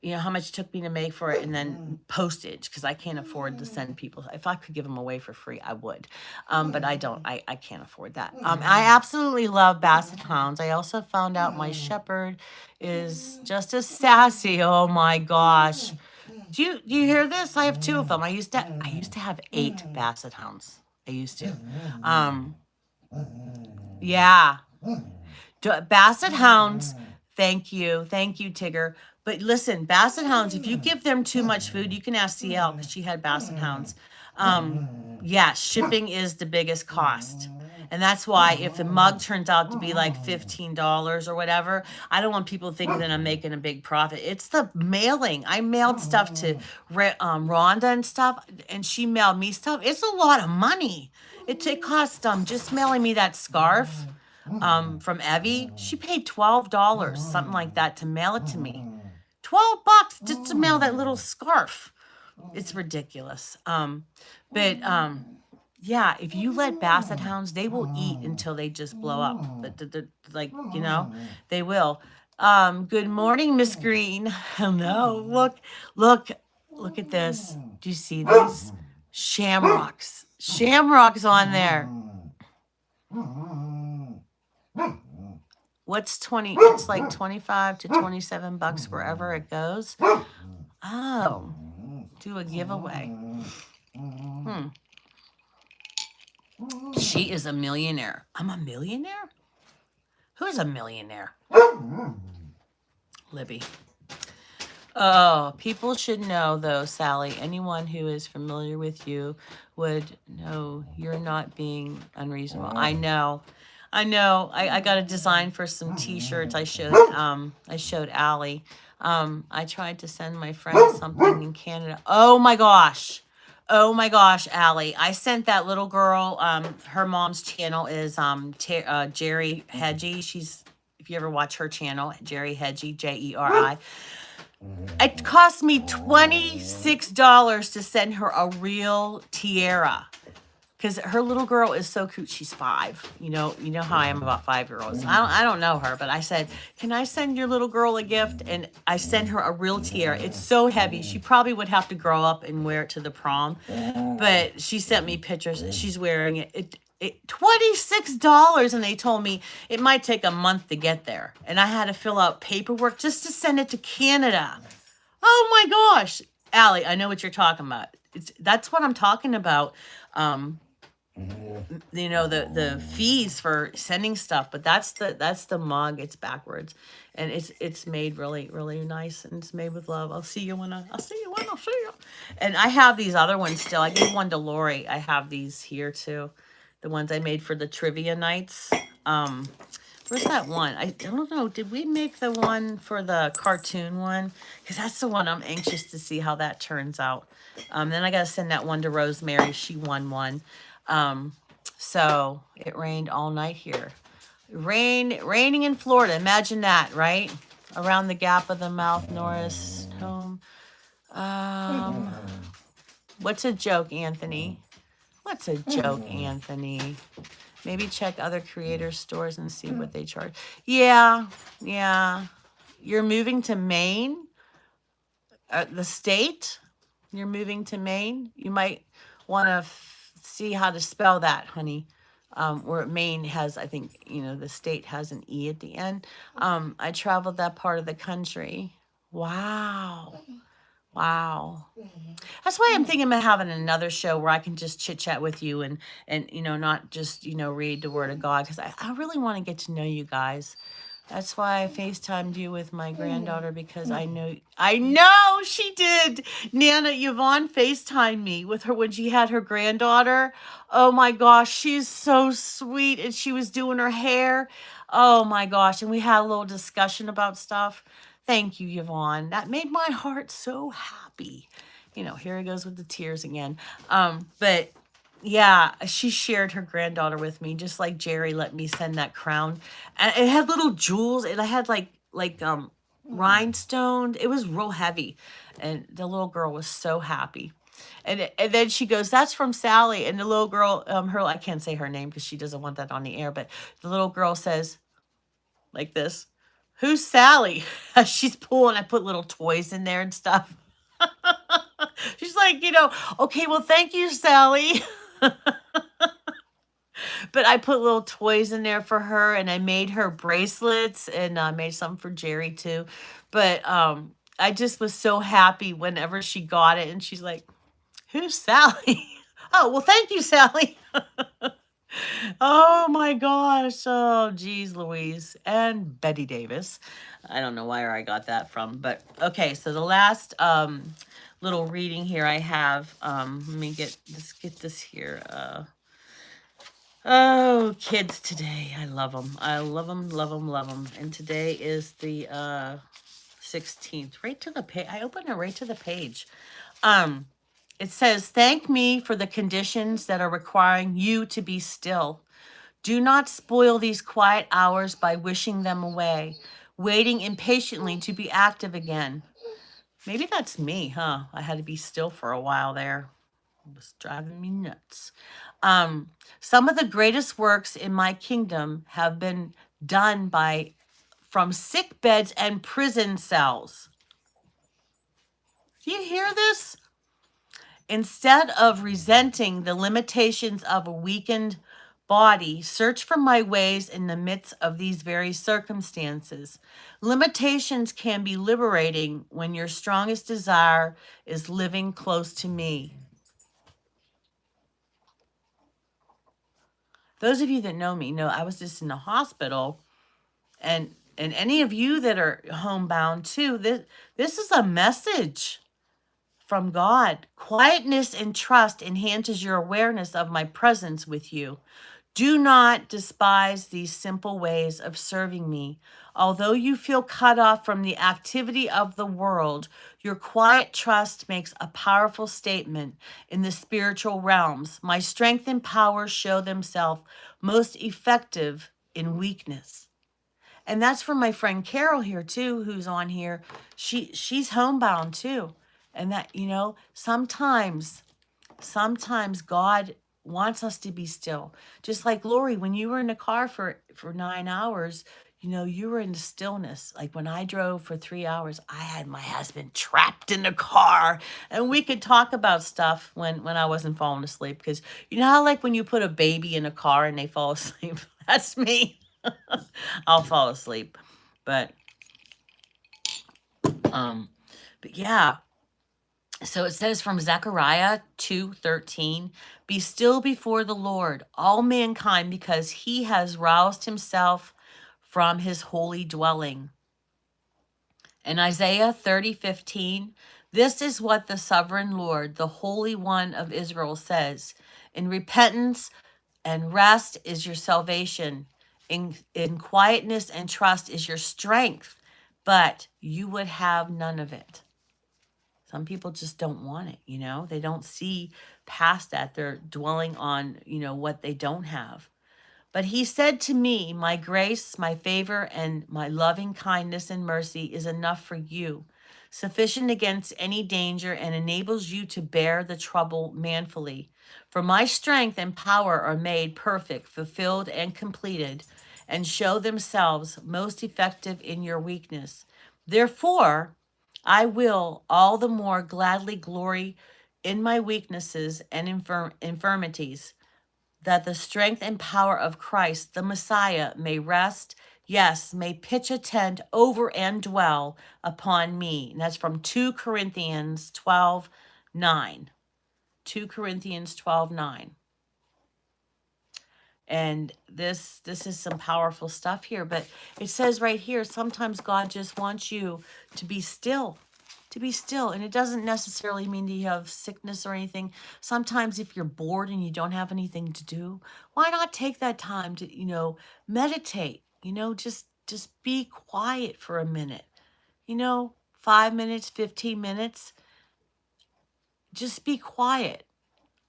S1: how much it took me to make for it, and then postage because I can't afford to send people. If I could give them away for free, I would. But I don't. I can't afford that. I absolutely love Basset Hounds. I also found out my Shepherd is just as sassy. Oh my gosh. Do you hear this? I have 2 of them. I used to have 8 Basset Hounds. I used to. Yeah. Basset Hounds. Thank you, Tigger. But listen, Basset Hounds, if you give them too much food, you can ask CL because she had Basset Hounds. Yeah, shipping is the biggest cost. And that's why if the mug turns out to be like $15 or whatever, I don't want people thinking that I'm making a big profit. It's the mailing. I mailed stuff to Rhonda and stuff, and she mailed me stuff. It's a lot of money. It cost just mailing me that scarf from Evie. She paid $12, something like that, to mail it to me. $12 just to mail that little scarf. It's ridiculous. Yeah, if you let Basset Hounds, they will eat until they just blow up. They will. Good morning, Miss Green. No, look at this. Do you see these shamrocks? Shamrocks on there. What's 20? It's like 25 to 27 bucks wherever it goes. Oh, do a giveaway. Hmm. She is a millionaire. I'm a millionaire? Who's a millionaire? Libby. Oh, people should know, though, Sally. Anyone who is familiar with you would know you're not being unreasonable. I know. I got a design for some T-shirts. I showed Allie. I tried to send my friend something in Canada. Oh my gosh. Oh my gosh, Allie. I sent that little girl. Her mom's channel is Jerry Hedgie. She's, if you ever watch her channel, Jerry Hedgie, Jeri. It cost me $26 to send her a real tiara. Because her little girl is so cute. She's 5. You know how I am about 5-year-olds. I don't know her, but I said, can I send your little girl a gift? And I sent her a real tiara. It's so heavy. She probably would have to grow up and wear it to the prom. But she sent me pictures. She's wearing it. $26, and they told me it might take a month to get there. And I had to fill out paperwork just to send it to Canada. Oh my gosh. Allie, I know what you're talking about. That's what I'm talking about. The fees for sending stuff, but that's the mug. It's backwards, and it's made really, really nice, and it's made with love. I'll see you. And I have these other ones still. I gave one to Lori. I have these here too, the ones I made for the trivia nights. Where's that one? I don't know. Did we make the one for the cartoon one? Because that's the one I'm anxious to see how that turns out. Then I got to send that one to Rosemary. She won one. So it rained all night here. Raining in Florida. Imagine that, right? Around the Gap of the Mouth, Norris home. What's a joke, Anthony? What's a joke, Anthony? Maybe check other creators' stores and see what they charge. Yeah. You're moving to Maine? The state? You're moving to Maine? You might want to see how to spell that, honey. Where Maine has, I think, the state has an E at the end. I traveled that part of the country. Wow. That's why I'm thinking about having another show where I can just chit chat with you and not just, read the word of God. Because I really want to get to know you guys. That's why I FaceTimed you with my granddaughter, because I know she did. Nana Yvonne FaceTimed me with her when she had her granddaughter. Oh my gosh, she's so sweet. And she was doing her hair. Oh my gosh. And we had a little discussion about stuff. Thank you, Yvonne. That made my heart so happy. Here it goes with the tears again. But yeah, she shared her granddaughter with me, just like Jerry let me send that crown. And it had little jewels. It had like rhinestones. It was real heavy. And the little girl was so happy. And then she goes, that's from Sally. And the little girl, I can't say her name because she doesn't want that on the air, but the little girl says like this, who's Sally? She's pulling, I put little toys in there and stuff. She's like, okay, well, thank you, Sally. But I put little toys in there for her, and I made her bracelets, and I made some for Jerry too. But I just was so happy whenever she got it, and she's like, who's Sally? Oh, well, thank you, Sally. Oh my gosh. Oh, geez, Louise. And Betty Davis. I don't know where I got that from, but okay. So the last little reading here I have, let me get this here. Oh, kids today. I love them. I love them, love them, love them. And today is the 16th. Right to the page. I opened it right to the page. It says, thank me for the conditions that are requiring you to be still. Do not spoil these quiet hours by wishing them away, waiting impatiently to be active again. Maybe that's me, huh? I had to be still for a while there. It was driving me nuts. Some of the greatest works in my kingdom have been done from sick beds and prison cells. Do you hear this? Instead of resenting the limitations of a weakened body, search for my ways in the midst of these very circumstances. Limitations can be liberating when your strongest desire is living close to me. Those of you that know me know I was just in the hospital, and any of you that are homebound too, this is a message from God. Quietness and trust enhances your awareness of my presence with you. Do not despise these simple ways of serving me. Although you feel cut off from the activity of the world, your quiet trust makes a powerful statement in the spiritual realms. My strength and power show themselves most effective in weakness. And that's for my friend Carol here too, who's on here. She's homebound too. And that, sometimes God wants us to be still. Just like Lori, when you were in the car for 9 hours, you were in the stillness. Like when I drove for 3 hours, I had my husband trapped in the car, and we could talk about stuff when I wasn't falling asleep. Because you know how like when you put a baby in a car and they fall asleep? That's me. I'll fall asleep. But yeah. So it says from Zechariah 2:13, be still before the Lord, all mankind, because he has roused himself from his holy dwelling. And Isaiah 30:15, this is what the sovereign Lord, the Holy One of Israel says, in repentance and rest is your salvation. In quietness and trust is your strength, but you would have none of it. Some people just don't want it, they don't see past that. They're dwelling on, what they don't have. But he said to me, my grace, my favor, and my loving kindness and mercy is enough for you, sufficient against any danger, and enables you to bear the trouble manfully. For my strength and power are made perfect, fulfilled, and completed, and show themselves most effective in your weakness. Therefore, I will all the more gladly glory in my weaknesses and infirmities, that the strength and power of Christ, the Messiah, may rest, yes, may pitch a tent over and dwell upon me. And that's from 2 Corinthians 12:9. 2 Corinthians 12:9. And this is some powerful stuff here, but it says right here, sometimes God just wants you to be still. To be still. And it doesn't necessarily mean that you have sickness or anything. Sometimes if you're bored and you don't have anything to do, why not take that time to, meditate, just be quiet for a minute. 5 minutes, 15 minutes. Just be quiet.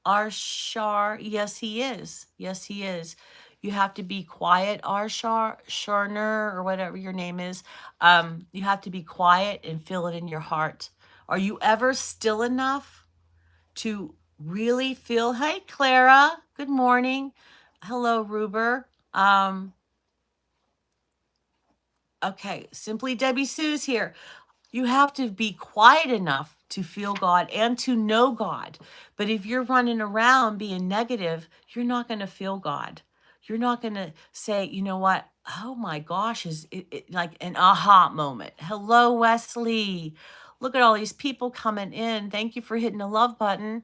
S1: Arshar, yes, he is. Yes, he is. You have to be quiet, Arshar, Sharner, or whatever your name is. You have to be quiet and feel it in your heart. Are you ever still enough to really feel? Hey, Clara. Good morning. Hello, Ruber. Okay, Simply Debbie Sue's here. You have to be quiet enough to feel God and to know God. But if you're running around being negative, you're not going to feel God. You're not going to say, you know what? Oh my gosh, is it like an aha moment? Hello, Wesley. Look at all these people coming in. Thank you for hitting the love button.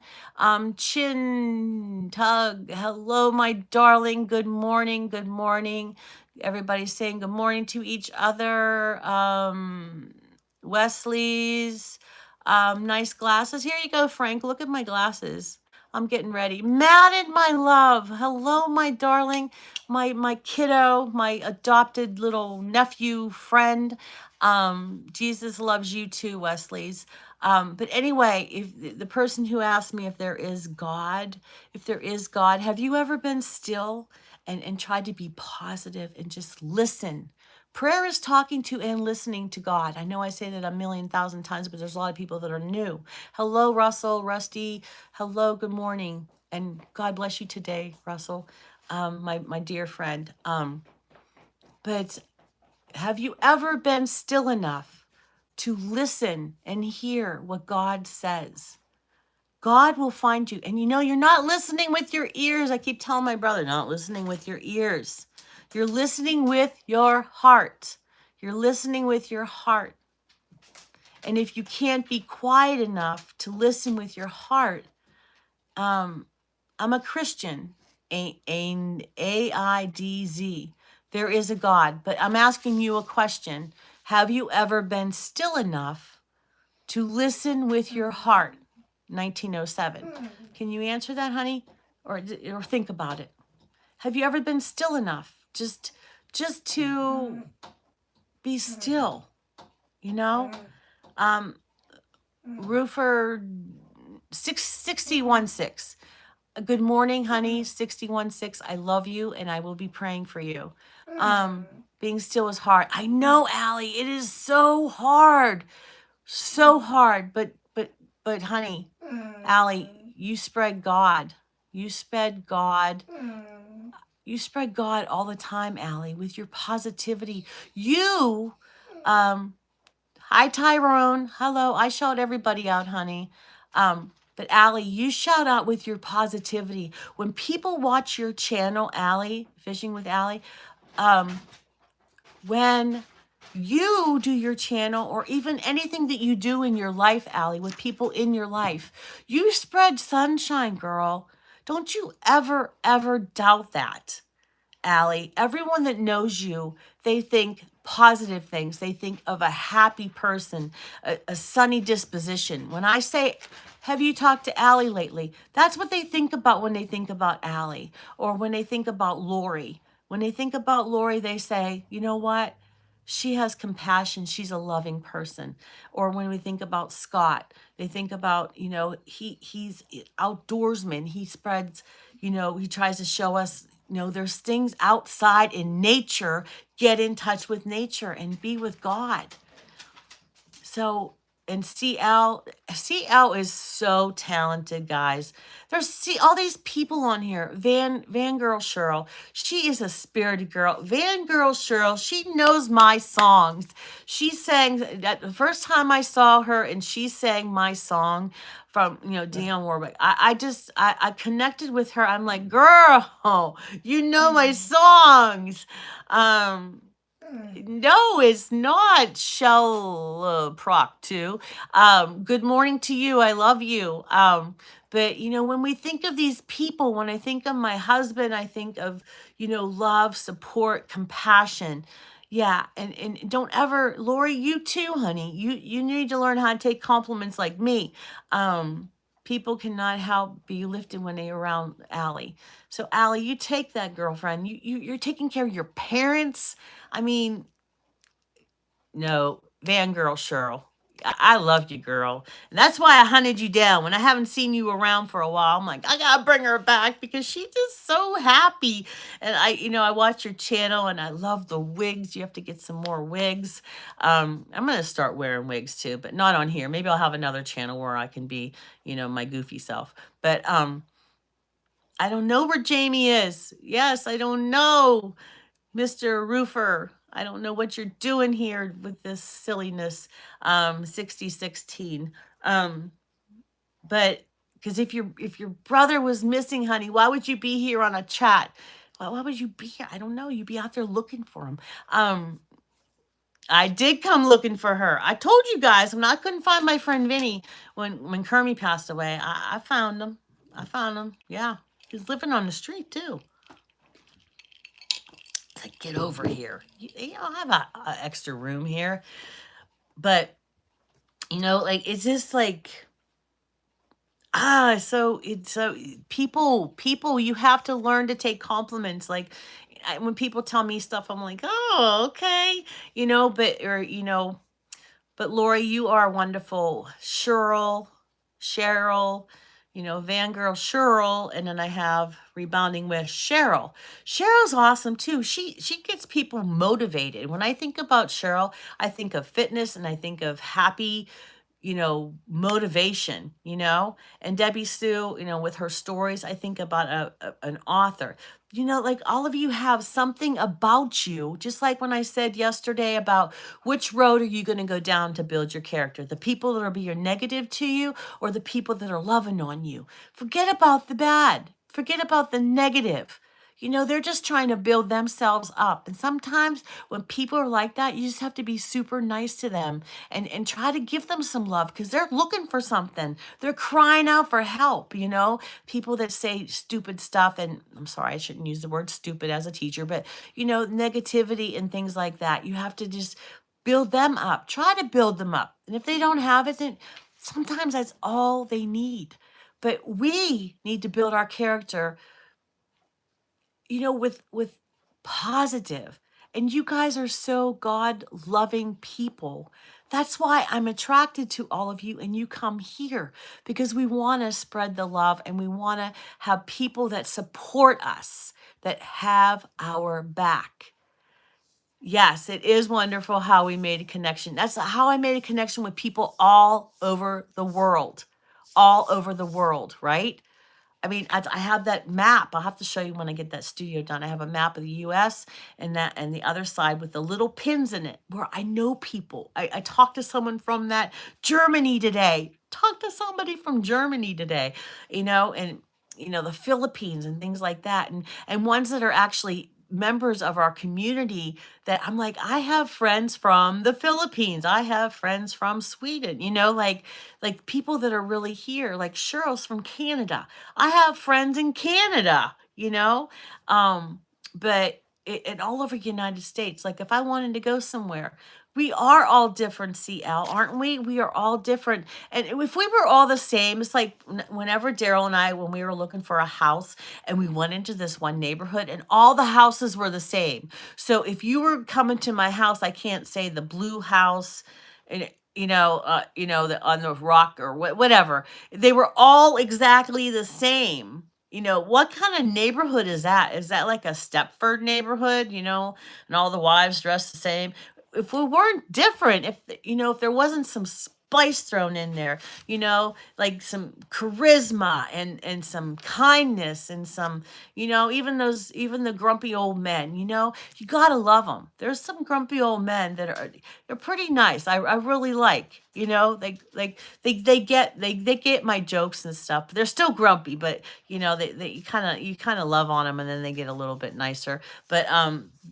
S1: Chin Tug. Hello, my darling. Good morning. Good morning. Everybody's saying good morning to each other. Wesley's nice glasses. Here you go, Frank. Look at my glasses. I'm getting ready. Madden, my love. Hello, my darling. My kiddo, my adopted little nephew friend. Jesus loves you too, Wesley's. But anyway, if the person who asked me if there is God, have you ever been still and tried to be positive and just listen? Prayer is talking to and listening to God. I know I say that a million thousand times, but there's a lot of people that are new. Hello, Russell, Rusty. Hello, good morning. And God bless you today, Russell, my dear friend. But Have you ever been still enough to listen and hear what God says? God will find you. And you know, you're not listening with your ears. I keep telling my brother, not listening with your ears. You're listening with your heart. You're listening with your heart. And if you can't be quiet enough to listen with your heart, I'm a Christian, AIDZ. There is a God, but I'm asking you a question. Have you ever been still enough to listen with your heart? 1907. Can you answer that, honey? Or think about it. Have you ever been still enough just to be still, you know? Roofer 616. Good morning, honey. 616. I love you and I will be praying for you. Being still is hard. I know, Allie, it is so hard. So hard. But honey, Allie, you spread God. You spread God. You spread God all the time, Allie, with your positivity. You, hi, Tyrone. Hello. I shout everybody out, honey. But Allie, you shout out with your positivity. When people watch your channel, Allie, Fishing with Allie, when you do your channel or even anything that you do in your life, Allie, with people in your life, you spread sunshine, girl. Don't you ever doubt that. Allie, everyone that knows you, they think positive things. They think of a happy person, a sunny disposition. When I say, have you talked to Allie lately? That's what they think about when they think about Allie, or when they think about Lori. When they think about Lori, they say, you know what? She has compassion. She's a loving person. Or when we think about Scott, they think about, you know, he's outdoorsman. He spreads, you know, he tries to show us, you know, there's things outside in nature. Get in touch with nature and be with God. So, and CL is so talented, guys. There's all these people on here. Van Girl Cheryl, she is a spirited girl. Van Girl Cheryl, she knows my songs. She sang that the first time I saw her, and she sang my song from, you know, Dionne Warwick. I connected with her. I'm like, girl, you know my songs. No, it's not Shell Proc 2. Good morning to you. I love you. But, you know, when we think of these people, when I think of my husband, I think of, you know, love, support, compassion. Yeah. And don't ever, Lori, you too, honey. You need to learn how to take compliments like me. People cannot help be lifted when they're around Allie. So Allie, you take that, girlfriend. You're taking care of your parents. I mean, no, Van Girl Cheryl. I love you, girl. And that's why I hunted you down. When I haven't seen you around for a while, I'm like, I gotta bring her back because she's just so happy. And I watch your channel and I love the wigs. You have to get some more wigs. I'm gonna start wearing wigs too, but not on here. Maybe I'll have another channel where I can be, my goofy self. But I don't know where Jamie is. Yes, I don't know. Mr. Roofer, I don't know what you're doing here with this silliness. 6016. But because if your brother was missing, honey, why would you be here on a chat? Why would you be here? I don't know. You'd be out there looking for him. I did come looking for her. I told you guys, I couldn't find my friend Vinny when Kermie passed away. I found him. Yeah. He's living on the street too. Like, get over here. I'll have a extra room here. But, like, it's just like, so people, you have to learn to take compliments. Like, when people tell me stuff, I'm like, oh, okay. But Lori, you are wonderful. Cheryl, Van Girl Cheryl, and then I have Rebounding with Cheryl. Cheryl's awesome too. She gets people motivated. When I think about Cheryl, I think of fitness and I think of happy, motivation, and Debbie Sue, with her stories, I think about an author. Like all of you have something about you, just like when I said yesterday about which road are you going to go down to build your character? The people that will be your negative to you or the people that are loving on you? Forget about the bad. Forget about the negative. They're just trying to build themselves up. And sometimes when people are like that, you just have to be super nice to them and try to give them some love because they're looking for something. They're crying out for help. People that say stupid stuff, and I'm sorry, I shouldn't use the word stupid as a teacher, but negativity and things like that. You have to just build them up. Try to build them up. And if they don't have it, then sometimes that's all they need. But we need to build our character with positive. And you guys are so God loving people. That's why I'm attracted to all of you and you come here because we want to spread the love and we want to have people that support us, that have our back. Yes, it is wonderful how we made a connection. That's how I made a connection with people all over the world. All over the world, right? I mean, I have that map. I'll have to show you when I get that studio done. I have a map of the US and the other side with the little pins in it where I know people. I talked to someone from that Germany today. Talked to somebody from Germany today, and the Philippines and things like that. And ones that are actually members of our community that I'm like, I have friends from the Philippines. I have friends from Sweden, like people that are really here, like Cheryl's from Canada. I have friends in Canada, um, but and all over the United States. Like if I wanted to go somewhere, we are all different, CL, aren't we? We are all different. And if we were all the same, it's like whenever Daryl and I, when we were looking for a house and we went into this one neighborhood and all the houses were the same. So if you were coming to my house, I can't say the blue house and the on the rock or whatever. They were all exactly the same. What kind of neighborhood is that? Is that like a Stepford neighborhood, and all the wives dressed the same? If we weren't different, if there wasn't some spice thrown in there, like some charisma and some kindness and some, even the grumpy old men, you gotta love them. There's some grumpy old men that they're pretty nice. I really like, they get my jokes and stuff. They're still grumpy, but they you kind of love on them and then they get a little bit nicer. But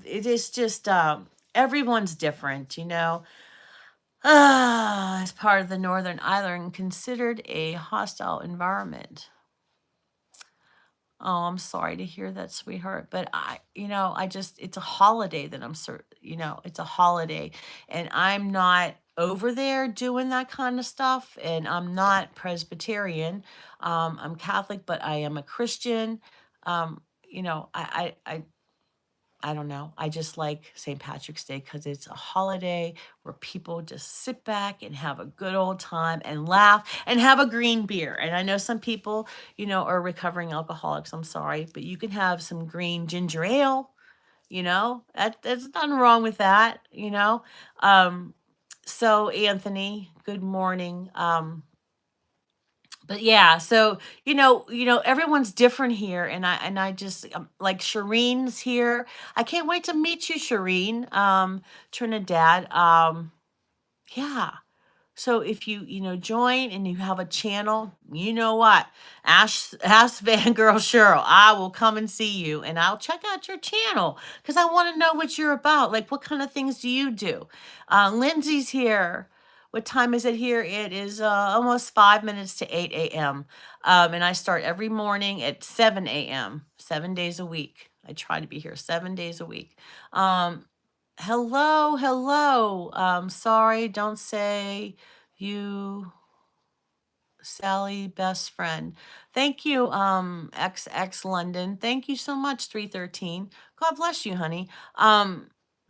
S1: it is just everyone's different. As part of the Northern Ireland considered a hostile environment. Oh, I'm sorry to hear that, sweetheart. But it's a holiday that it's a holiday. And I'm not over there doing that kind of stuff. And I'm not Presbyterian. I'm Catholic, but I am a Christian. I don't know. I just like St. Patrick's Day because it's a holiday where people just sit back and have a good old time and laugh and have a green beer. And I know some people, are recovering alcoholics. I'm sorry, but you can have some green ginger ale. That's nothing wrong with that. So Anthony, good morning. But yeah, so everyone's different here, and I just like Shireen's here. I can't wait to meet you, Shireen. Trinidad. Yeah. So if you join and you have a channel, you know what? Ask Fangirl Cheryl. I will come and see you and I'll check out your channel because I want to know what you're about. Like, what kind of things do you do? Lindsay's here. What time is it here? It is almost 5 minutes to 8 a.m. And I start every morning at 7 a.m., 7 days a week. I try to be here 7 days a week. Hello, hello. Sorry, don't say you, Sally, best friend. Thank you, XX London. Thank you so much, 313. God bless you, honey.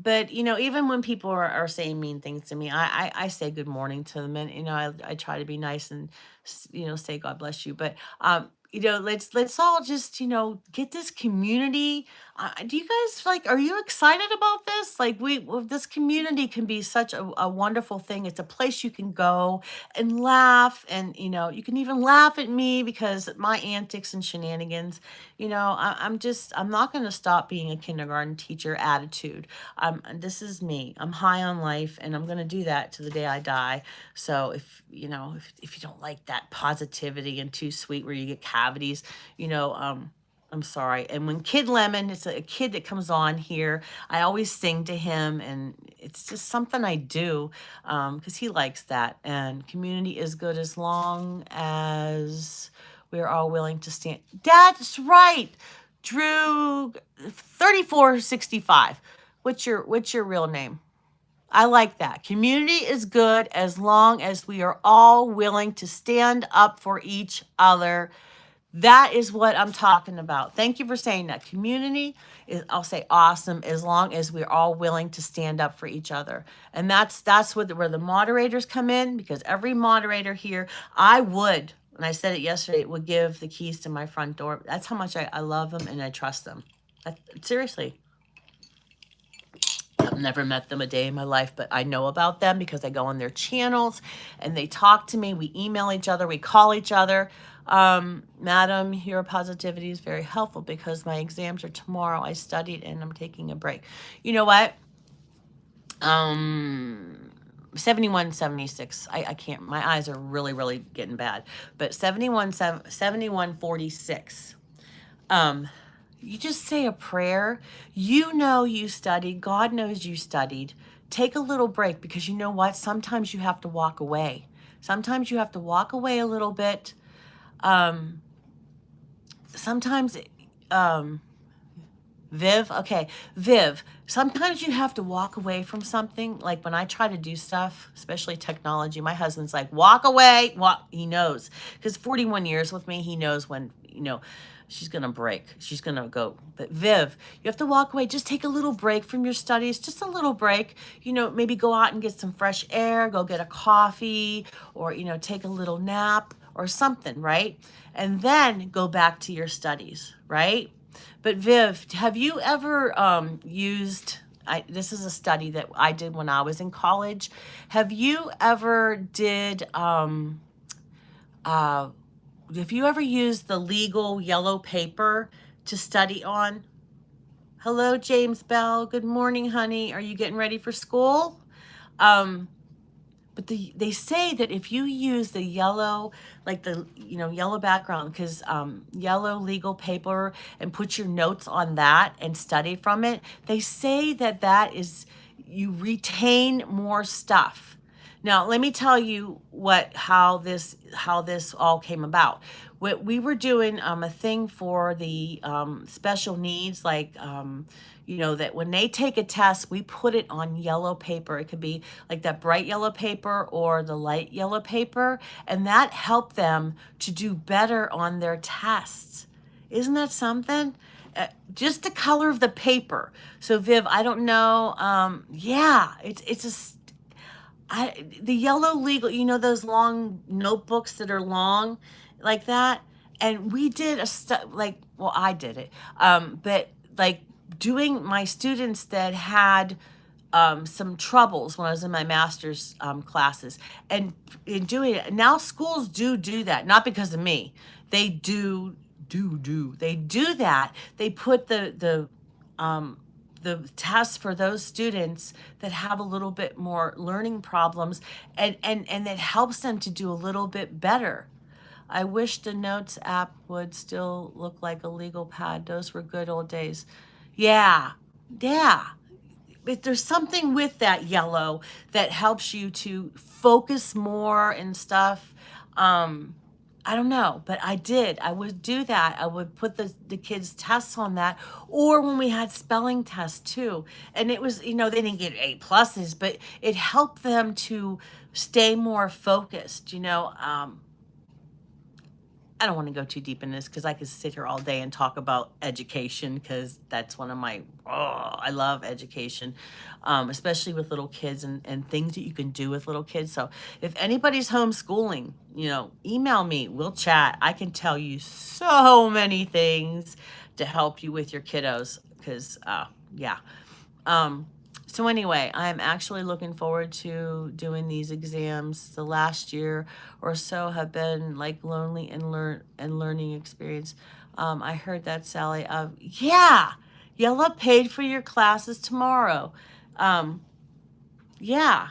S1: But even when people are saying mean things to me, I say good morning to them, and I try to be nice and say God bless you. But let's all just get this community. Do you guys like, are you excited about this? Like, this community can be such a wonderful thing. It's a place you can go and laugh, and you can even laugh at me because my antics and shenanigans. I'm not going to stop being a kindergarten teacher attitude. This is me. I'm high on life, and I'm going to do that to the day I die. So if you don't like that positivity and too sweet where you get cavities, you know, I'm sorry. And when Kid Lemon, it's a kid that comes on here, I always sing to him, and it's just something I do because he likes that. And community is good as long as we're all willing to stand. That's right, Drew, 3465. What's your real name? I like that. Community is good as long as we are all willing to stand up for each other. That is what I'm talking about. Thank you for saying that. Community is, I'll say, awesome as long as we're all willing to stand up for each other. And that's where the moderators come in, because every moderator here, I would, and I said it yesterday, would give the keys to my front door. That's how much I love them and I trust them. Seriously. I've never met them a day in my life, but I know about them because I go on their channels and they talk to me. We email each other. We call each other. Madam, your positivity is very helpful because my exams are tomorrow. I studied and I'm taking a break. You know what? 7176. I can't, my eyes are really, really getting bad. But 7146. You just say a prayer. You studied. God knows you studied. Take a little break, because you know what? Sometimes you have to walk away. Sometimes you have to walk away a little bit. Sometimes, Viv, sometimes you have to walk away from something. Like when I try to do stuff, especially technology, my husband's like, walk away. He knows, because 41 years with me, he knows when, she's going to break. She's going to go. But Viv, you have to walk away. Just take a little break from your studies, just a little break. Maybe go out and get some fresh air, go get a coffee, or, take a little nap or something, right? And then go back to your studies, right? But Viv, have you ever used, this is a study that I did when I was in college. Have you ever used the legal yellow paper to study on? Hello, James Bell. Good morning, honey. Are you getting ready for school? But they say that if you use the yellow, like the yellow background, because yellow legal paper, and put your notes on that and study from it, they say that is, you retain more stuff. Now, let me tell you how this all came about. We were doing a thing for the special needs, like that when they take a test, we put it on yellow paper. It could be like that bright yellow paper or the light yellow paper, and that helped them to do better on their tests. Isn't that something? Just the color of the paper. So Viv, I don't know. Yeah, the yellow legal, those long notebooks that are long like that. And we did I did it. But like doing my students that had some troubles when I was in my master's classes, and in doing it. Now schools do that, not because of me. They do that. They put the tests for those students that have a little bit more learning problems, and that helps them to do a little bit better. I wish the Notes app would still look like a legal pad. Those were good old days. Yeah. But there's something with that yellow that helps you to focus more and stuff. I don't know, but I would do that. I would put the kids' tests on that, or when we had spelling tests too. And it was, they didn't get A+, but it helped them to stay more focused, I don't want to go too deep in this because I could sit here all day and talk about education, because that's one of my, I love education, especially with little kids and things that you can do with little kids. So if anybody's homeschooling, email me, we'll chat. I can tell you so many things to help you with your kiddos. because, yeah. Um, so anyway, I'm actually looking forward to doing these exams. The last year or so have been like lonely and learning experience. I heard that, Sally. Yeah, Yella paid for your classes tomorrow. Um, yeah.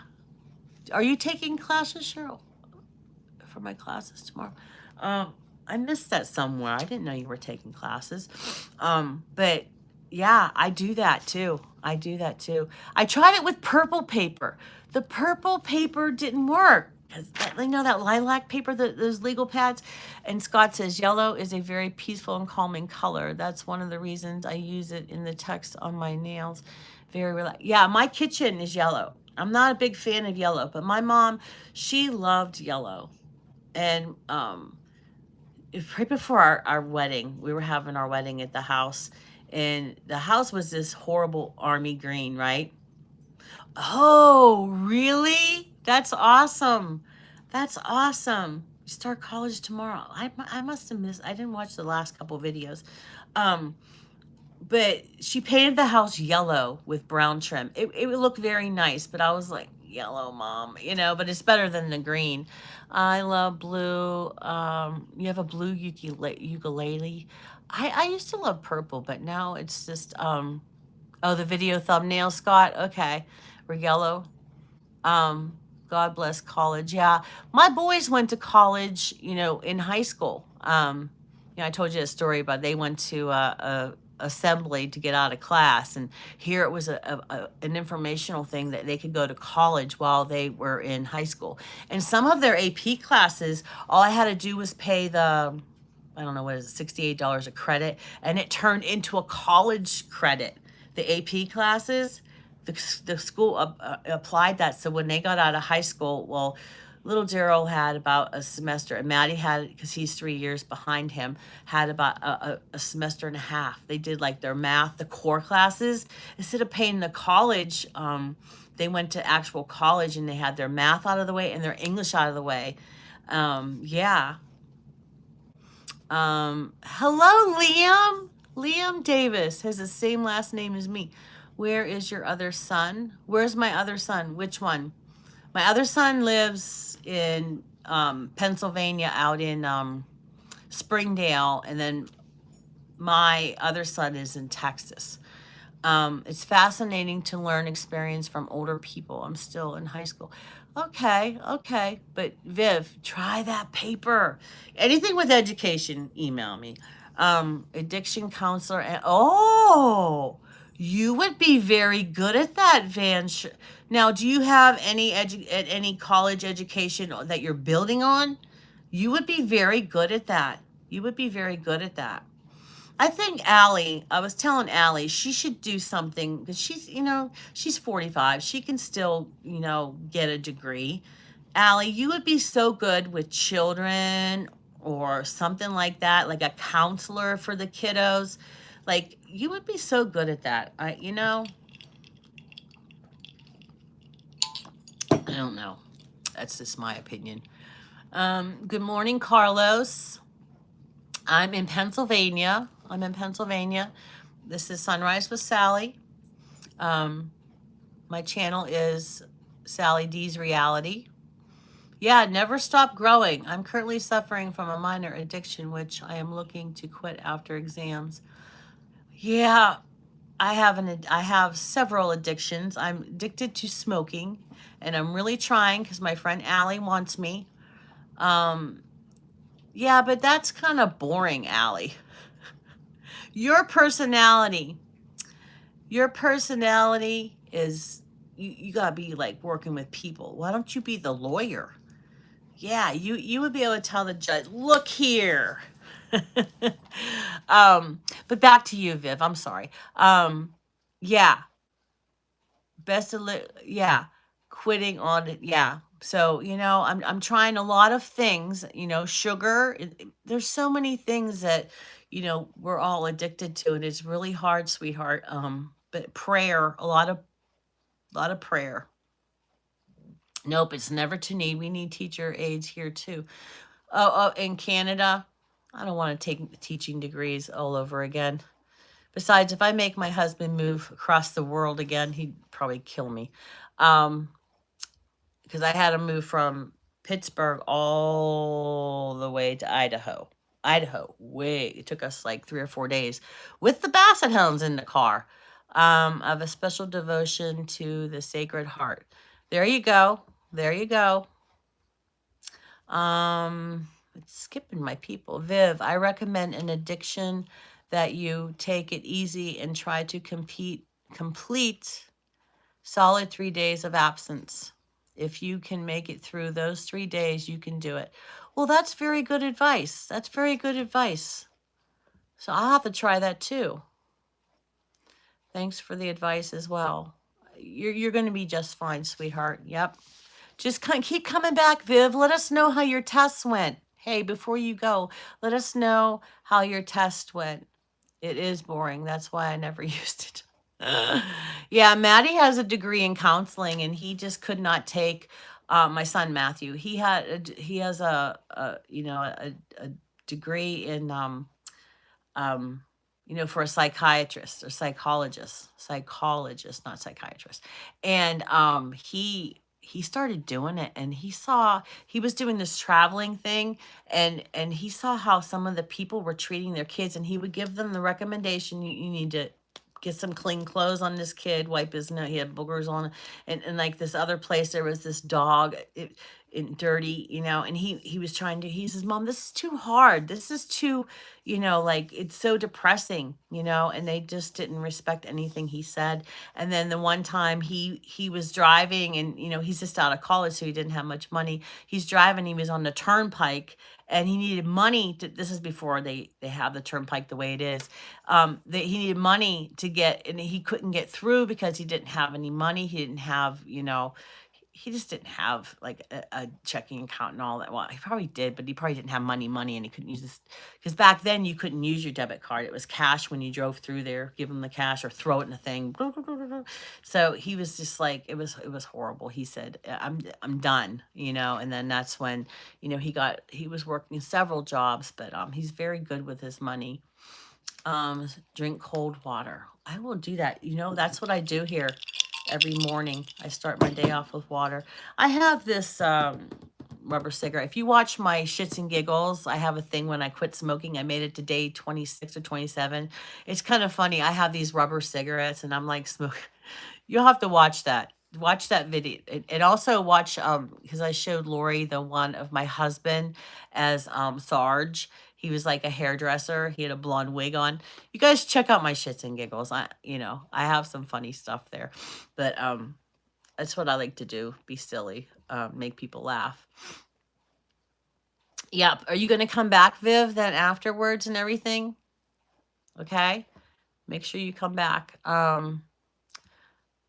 S1: Are you taking classes, Cheryl, for my classes tomorrow? Um, I missed that somewhere. I didn't know you were taking classes. But yeah, I do that too. I do that too. I tried it with purple paper. The purple paper didn't work. 'Cause you know that lilac paper, those legal pads? And Scott says yellow is a very peaceful and calming color. That's one of the reasons I use it in the text on my nails. Very relaxed. Yeah, my kitchen is yellow. I'm not a big fan of yellow, but my mom, she loved yellow. And right before our wedding, we were having our wedding at the house, and the house was this horrible army green, right? Oh, really? That's awesome. That's awesome. You start college tomorrow. I must have missed, I didn't watch the last couple videos. Um, but she painted the house yellow with brown trim. It would look very nice, but I was like, yellow, mom, but it's better than the green. I love blue. You have a blue ukulele. I used to love purple, but now it's just, oh, the video thumbnail, Scott. Okay. We're yellow. Um, God bless college. Yeah. My boys went to college, in high school. I told you a story about they went to a assembly to get out of class, and here it was an informational thing that they could go to college while they were in high school. And some of their AP classes, all I had to do was pay I don't know, what is it, $68 a credit, and it turned into a college credit. The AP classes, the school applied that. So when they got out of high school, well, little Daryl had about a semester, and Maddie had, because he's 3 years behind him, had about a semester and a half. They did like their math, the core classes. Instead of paying the college, they went to actual college, and they had their math out of the way and their English out of the way. Yeah. Hello, Liam. Liam Davis has the same last name as me. Where is your other son? Where's my other son? Which one? My other son lives in Pennsylvania, out in Springdale, and then my other son is in Texas. It's fascinating to learn experience from older people. I'm still in high school. Okay, okay. But Viv, try that paper. Anything with education, email me. Addiction counselor. Oh, you would be very good at that, Van. Now, do you have any college education that you're building on? You would be very good at that. You would be very good at that. I think Allie, I was telling Allie, she should do something because she's 45. She can still, get a degree. Allie, you would be so good with children or something like that, like a counselor for the kiddos. Like, you would be so good at that. I don't know. That's just my opinion. Good morning, Carlos. I'm in Pennsylvania. This is Sunrise with Sally. My channel is Sally D's Reality. Yeah, never stop growing. I'm currently suffering from a minor addiction, which I am looking to quit after exams. Yeah, I have several addictions. I'm addicted to smoking, and I'm really trying because my friend Allie wants me. Yeah, but that's kind of boring, Allie. Your personality is, you gotta be like working with people. Why don't you be the lawyer? Yeah, you would be able to tell the judge, look here. But back to you, Viv. I'm sorry. Yeah, yeah, quitting on it. Yeah. So, I'm trying a lot of things, sugar. There's so many things that, we're all addicted to, and it's really hard, sweetheart. But prayer, a lot of prayer. Nope, it's never too need. We need teacher aides here too. Oh, in Canada, I don't want to take teaching degrees all over again. Besides, if I make my husband move across the world again, he'd probably kill me. Um, because I had to move from Pittsburgh all the way to Idaho. Idaho, way it took us like 3 or 4 days with the Basset Hounds in the car. Of a special devotion to the Sacred Heart. There you go. There you go. It's skipping my people. Viv, I recommend an addiction that you take it easy and try to complete solid 3 days of absence. If you can make it through those 3 days, you can do it. Well, that's very good advice. That's very good advice. So I'll have to try that too. Thanks for the advice as well. You're going to be just fine, sweetheart. Yep. Just keep coming back, Viv. Let us know how your tests went. Hey, before you go, let us know how your test went. It is boring. That's why I never used it. Yeah, Maddie has a degree in counseling, and he just could not take my son Matthew. He has a degree in for a psychiatrist or psychologist, not psychiatrist. And he started doing it, and he was doing this traveling thing, and he saw how some of the people were treating their kids, and he would give them the recommendation, you need to get some clean clothes on this kid, wipe his nose, he had boogers on, and like this other place, there was this dog, dirty, and he was trying to, he says, Mom, this is too hard. This is too, like it's so depressing, and they just didn't respect anything he said. And then the one time he was driving, and he's just out of college, so he didn't have much money. He's driving, he was on the turnpike, and he needed money to, this is before they have the turnpike the way it is. He needed money to get, and he couldn't get through because he didn't have any money. He didn't have, he just didn't have like a checking account and all that. Well, he probably did, but he probably didn't have money, and he couldn't use this, because back then you couldn't use your debit card. It was cash when you drove through there. Give him the cash or throw it in the thing. So he was just like, it was horrible. He said, I'm done, and then that's when, he was working several jobs, but he's very good with his money. Drink cold water. I will do that. That's what I do here. Every morning, I start my day off with water. I have this rubber cigarette. If you watch my Shits and Giggles, I have a thing when I quit smoking. I made it to day 26 or 27. It's kind of funny. I have these rubber cigarettes, and I'm like smoking. You'll have to watch that. Watch that video. And also watch, because I showed Lori the one of my husband as Sarge. He was like a hairdresser. He had a blonde wig on. You guys check out my Shits and Giggles. I have some funny stuff there. But that's what I like to do. Be silly. Make people laugh. Yep. Are you going to come back, Viv, then afterwards and everything? Okay. Make sure you come back.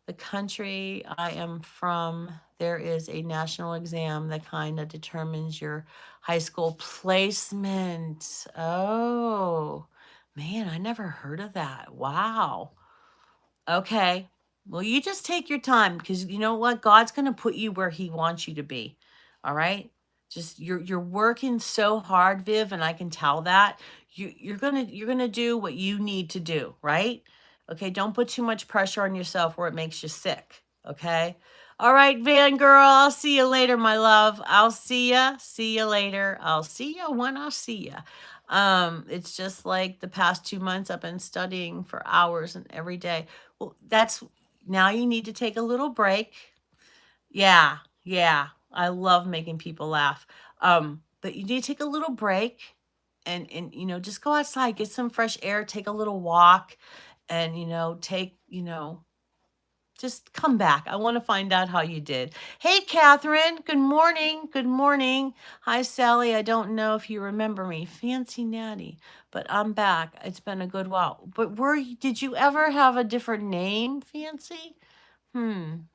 S1: The country I am from, there is a national exam that kind of determines your high school placement. Oh, man, I never heard of that. Wow. Okay. Well, you just take your time, because you know what? God's going to put you where he wants you to be. All right? Just you're working so hard, Viv, and I can tell that. You're going to do what you need to do, right? Okay, don't put too much pressure on yourself where it makes you sick, okay? All right, Van Girl, I'll see you later, my love. I'll see ya. See you later. I'll see ya when I see ya. It's just like the past 2 months I've been studying for hours and every day. Well, now you need to take a little break. Yeah, I love making people laugh. But you need to take a little break and just go outside, get some fresh air, take a little walk, and just come back. I want to find out how you did. Hey, Catherine. Good morning. Good morning. Hi, Sally. I don't know if you remember me. Fancy Natty. But I'm back. It's been a good while. But did you ever have a different name, Fancy? Trying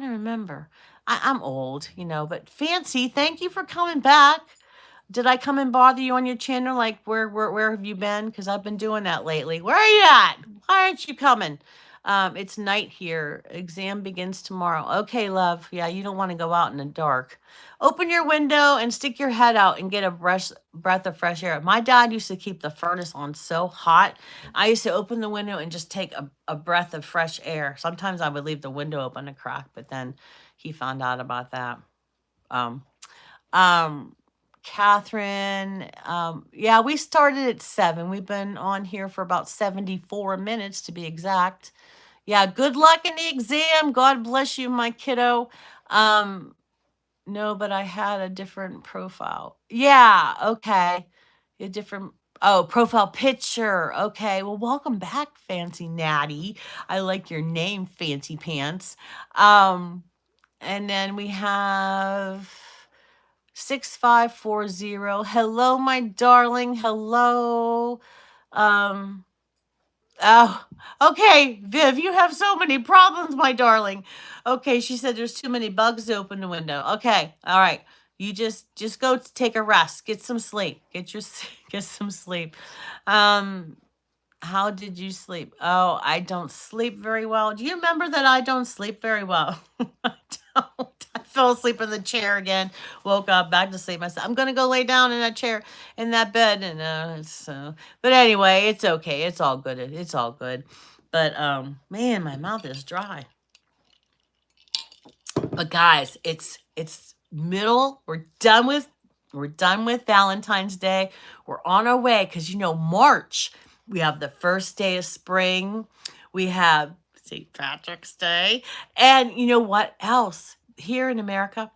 S1: to remember. I'm old, but Fancy, thank you for coming back. Did I come and bother you on your channel? Like, where have you been? Because I've been doing that lately. Where are you at? Why aren't you coming? It's night here. Exam begins tomorrow. Okay, love. Yeah, you don't want to go out in the dark. Open your window and stick your head out and get a breath of fresh air. My dad used to keep the furnace on so hot. I used to open the window and just take a breath of fresh air. Sometimes I would leave the window open a crack, but then he found out about that. Um, um, Catherine, yeah, we started at 7. We've been on here for about 74 minutes to be exact. Yeah, good luck in the exam. God bless you, my kiddo. Um, no, but I had a different profile. Yeah, okay. A different profile picture. Okay. Well, welcome back, Fancy Natty. I like your name, Fancy Pants. Um, and then we have 6540. Hello, my darling. Hello. Um, oh, okay, Viv, you have so many problems, my darling. Okay, she said there's too many bugs to open the window. Okay, all right. You just go take a rest. Get some sleep. Get some sleep. Um, how did you sleep? Oh, I don't sleep very well. Do you remember that I don't sleep very well? I don't. I fell asleep in the chair again. Woke up, back to sleep. I said, I'm gonna go lay down in that chair, in that bed, and but anyway, it's okay. It's all good. It's all good. But man, my mouth is dry. But guys, it's middle. We're done with Valentine's Day. We're on our way because March. We have the first day of spring. We have St. Patrick's Day. And you know what else? Here in America,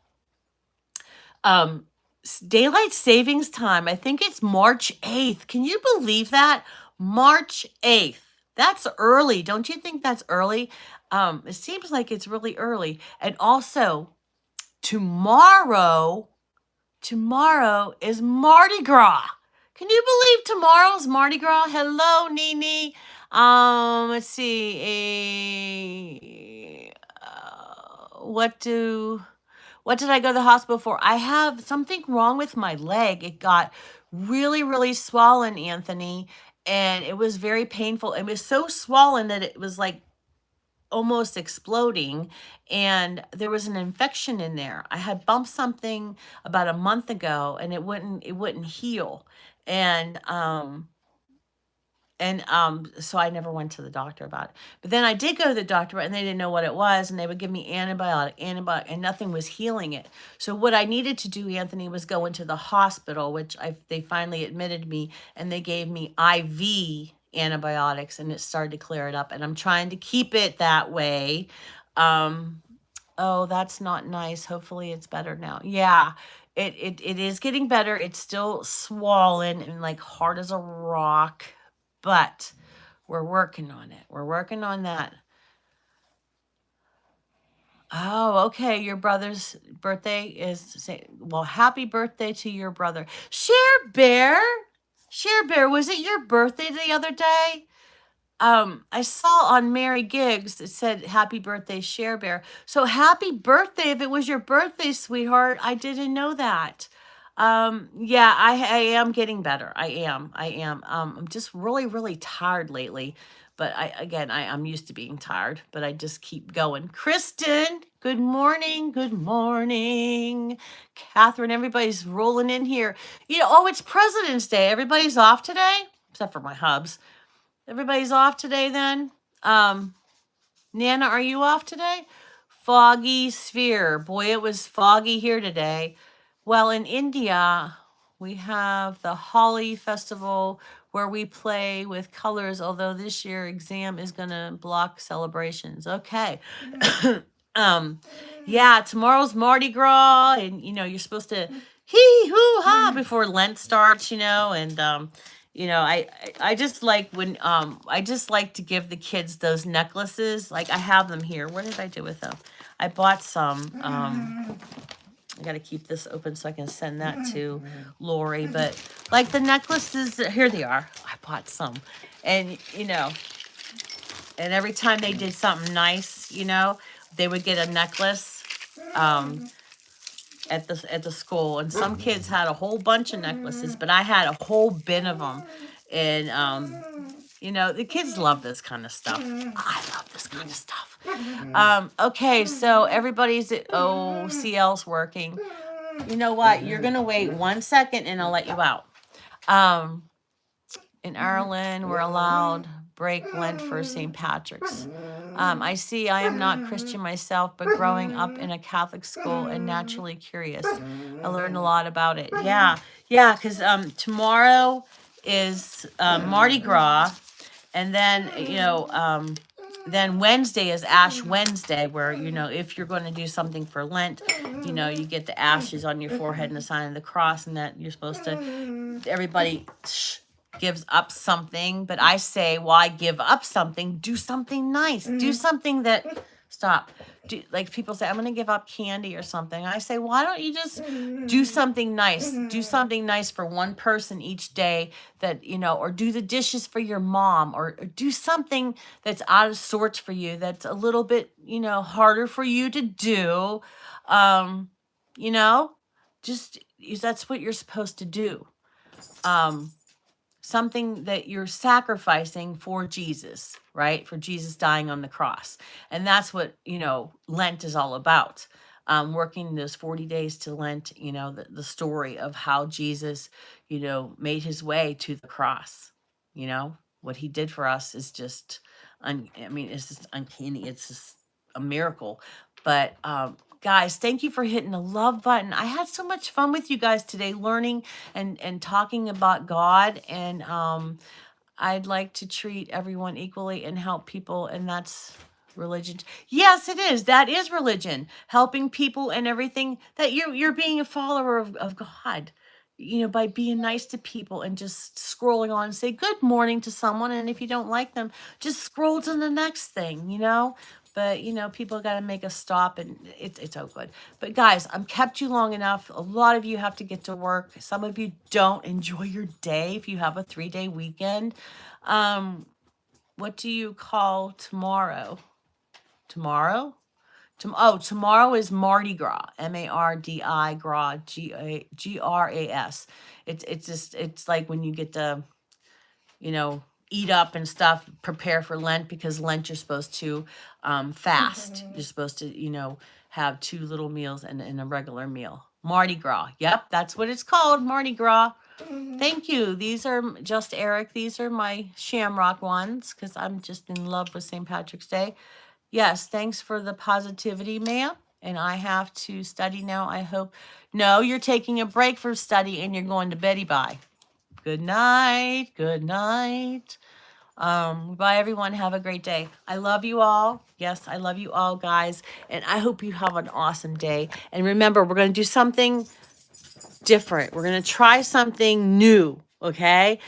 S1: daylight savings time. I think it's March 8th. Can you believe that? March 8th. That's early. Don't you think that's early? It seems like it's really early. And also, tomorrow is Mardi Gras. Can you believe tomorrow's Mardi Gras? Hello, Nini. Let's see. What did I go to the hospital for? I have something wrong with my leg. It got really, really swollen, Anthony, and it was very painful. It was so swollen that it was like almost exploding, and there was an infection in there. I had bumped something about a month ago, and it wouldn't heal. And so I never went to the doctor about it. But then I did go to the doctor, and they didn't know what it was, and they would give me antibiotic, and nothing was healing it. So what I needed to do, Anthony, was go into the hospital, which they finally admitted me, and they gave me IV antibiotics, and it started to clear it up. And I'm trying to keep it that way. Oh, that's not nice. Hopefully it's better now. Yeah, it is getting better. It's still swollen and like hard as a rock, but we're working on it. We're working on that. Oh, okay. Your brother's birthday is well, happy birthday to your brother. Share Bear. Share Bear, was it your birthday the other day? I saw on Mary Gigs it said happy birthday, Share Bear. So happy birthday if it was your birthday, sweetheart. I didn't know that. Yeah, I am getting better. I am. I'm just really, really tired lately. But I'm used to being tired, but I just keep going. Kristen, good morning. Good morning. Catherine, everybody's rolling in here. It's President's Day. Everybody's off today, except for my hubs. Everybody's off today then. Nana, are you off today? Foggy sphere. Boy, it was foggy here today. Well, in India, we have the Holi festival where we play with colors, although this year exam is going to block celebrations. Okay. Yeah, tomorrow's Mardi Gras, and you're supposed to hee hoo ha before Lent starts, and I just like when I just like to give the kids those necklaces. Like I have them here. What did I do with them? I bought some. I got to keep this open so I can send that to Lori. But like the necklaces, here they are. I bought some, and and every time they did something nice, they would get a necklace. At the school, and some kids had a whole bunch of necklaces, but I had a whole bin of them, and You know, the kids love this kind of stuff. I love this kind of stuff. Okay, so everybody's at OCL's working. You know what? You're gonna wait 1 second and I'll let you out. Um, in Ireland, we're allowed break Lent for St. Patrick's. I see I am not Christian myself, but growing up in a Catholic school and naturally curious, I learned a lot about it. Yeah, yeah, because tomorrow is Mardi Gras, and then then Wednesday is Ash Wednesday, where if you're going to do something for Lent, you get the ashes on your forehead and the sign of the cross, and that you're supposed to. Everybody gives up something, but I say, why give up something? Do something nice. Do something that stop. Like people say, I'm going to give up candy or something. I say, why don't you just do something nice? Do something nice for one person each day that, or do the dishes for your mom, or do something that's out of sorts for you, that's a little bit, harder for you to do. You know, just that's what you're supposed to do. Something that you're sacrificing for Jesus, right? For Jesus dying on the cross. And that's what, Lent is all about. Working those 40 days to Lent, the story of how Jesus, made his way to the cross. What he did for us is just, it's just uncanny. It's just a miracle. But, guys, thank you for hitting the love button. I had so much fun with you guys today, learning and talking about God. And I'd like to treat everyone equally and help people, and that's religion. Yes, it is. That is religion. Helping people and everything, that you're being a follower of God. By being nice to people and just scrolling on and say good morning to someone. And if you don't like them, just scroll to the next thing, But, people got to make a stop, and it's all good. But guys, I'm kept you long enough. A lot of you have to get to work. Some of you don't. Enjoy your day if you have a 3-day weekend. What do you call tomorrow? Tomorrow? Tomorrow is Mardi Gras. Mardi Gras. Gras. It's like when you get to, eat up and stuff, prepare for Lent, because Lent you're supposed to fast. You're supposed to, have 2 little meals and a regular meal. Mardi Gras. Yep, that's what it's called, Mardi Gras. Thank you. These are just Eric. These are my Shamrock ones, because I'm just in love with St. Patrick's Day. Yes, thanks for the positivity, ma'am. And I have to study now, I hope. No, you're taking a break from study and you're going to Betty Bye. Good night. Good night. Bye, everyone. Have a great day. I love you all. Yes, I love you all, guys. And I hope you have an awesome day. And remember, we're going to do something different. We're going to try something new. Okay.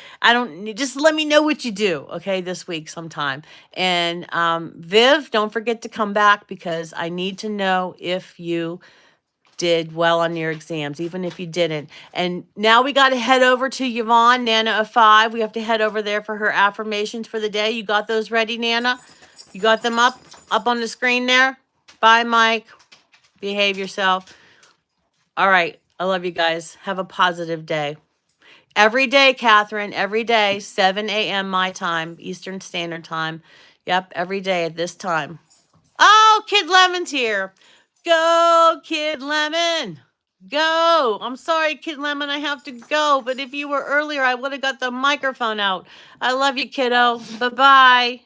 S1: Just let me know what you do. Okay. This week sometime. And, Viv, don't forget to come back, because I need to know if you did well on your exams, even if you didn't. And now we got to head over to Yvonne, Nana of 5. We have to head over there for her affirmations for the day. You got those ready, Nana? You got them up on the screen there? Bye, Mike. Behave yourself. All right. I love you guys. Have a positive day. Every day, Catherine, every day, 7 a.m. my time, Eastern Standard Time. Yep, every day at this time. Oh, Kid Lemon's here. Go, Kid Lemon. Go. I'm sorry, Kid Lemon, I have to go. But if you were earlier, I would have got the microphone out. I love you, kiddo. Bye-bye.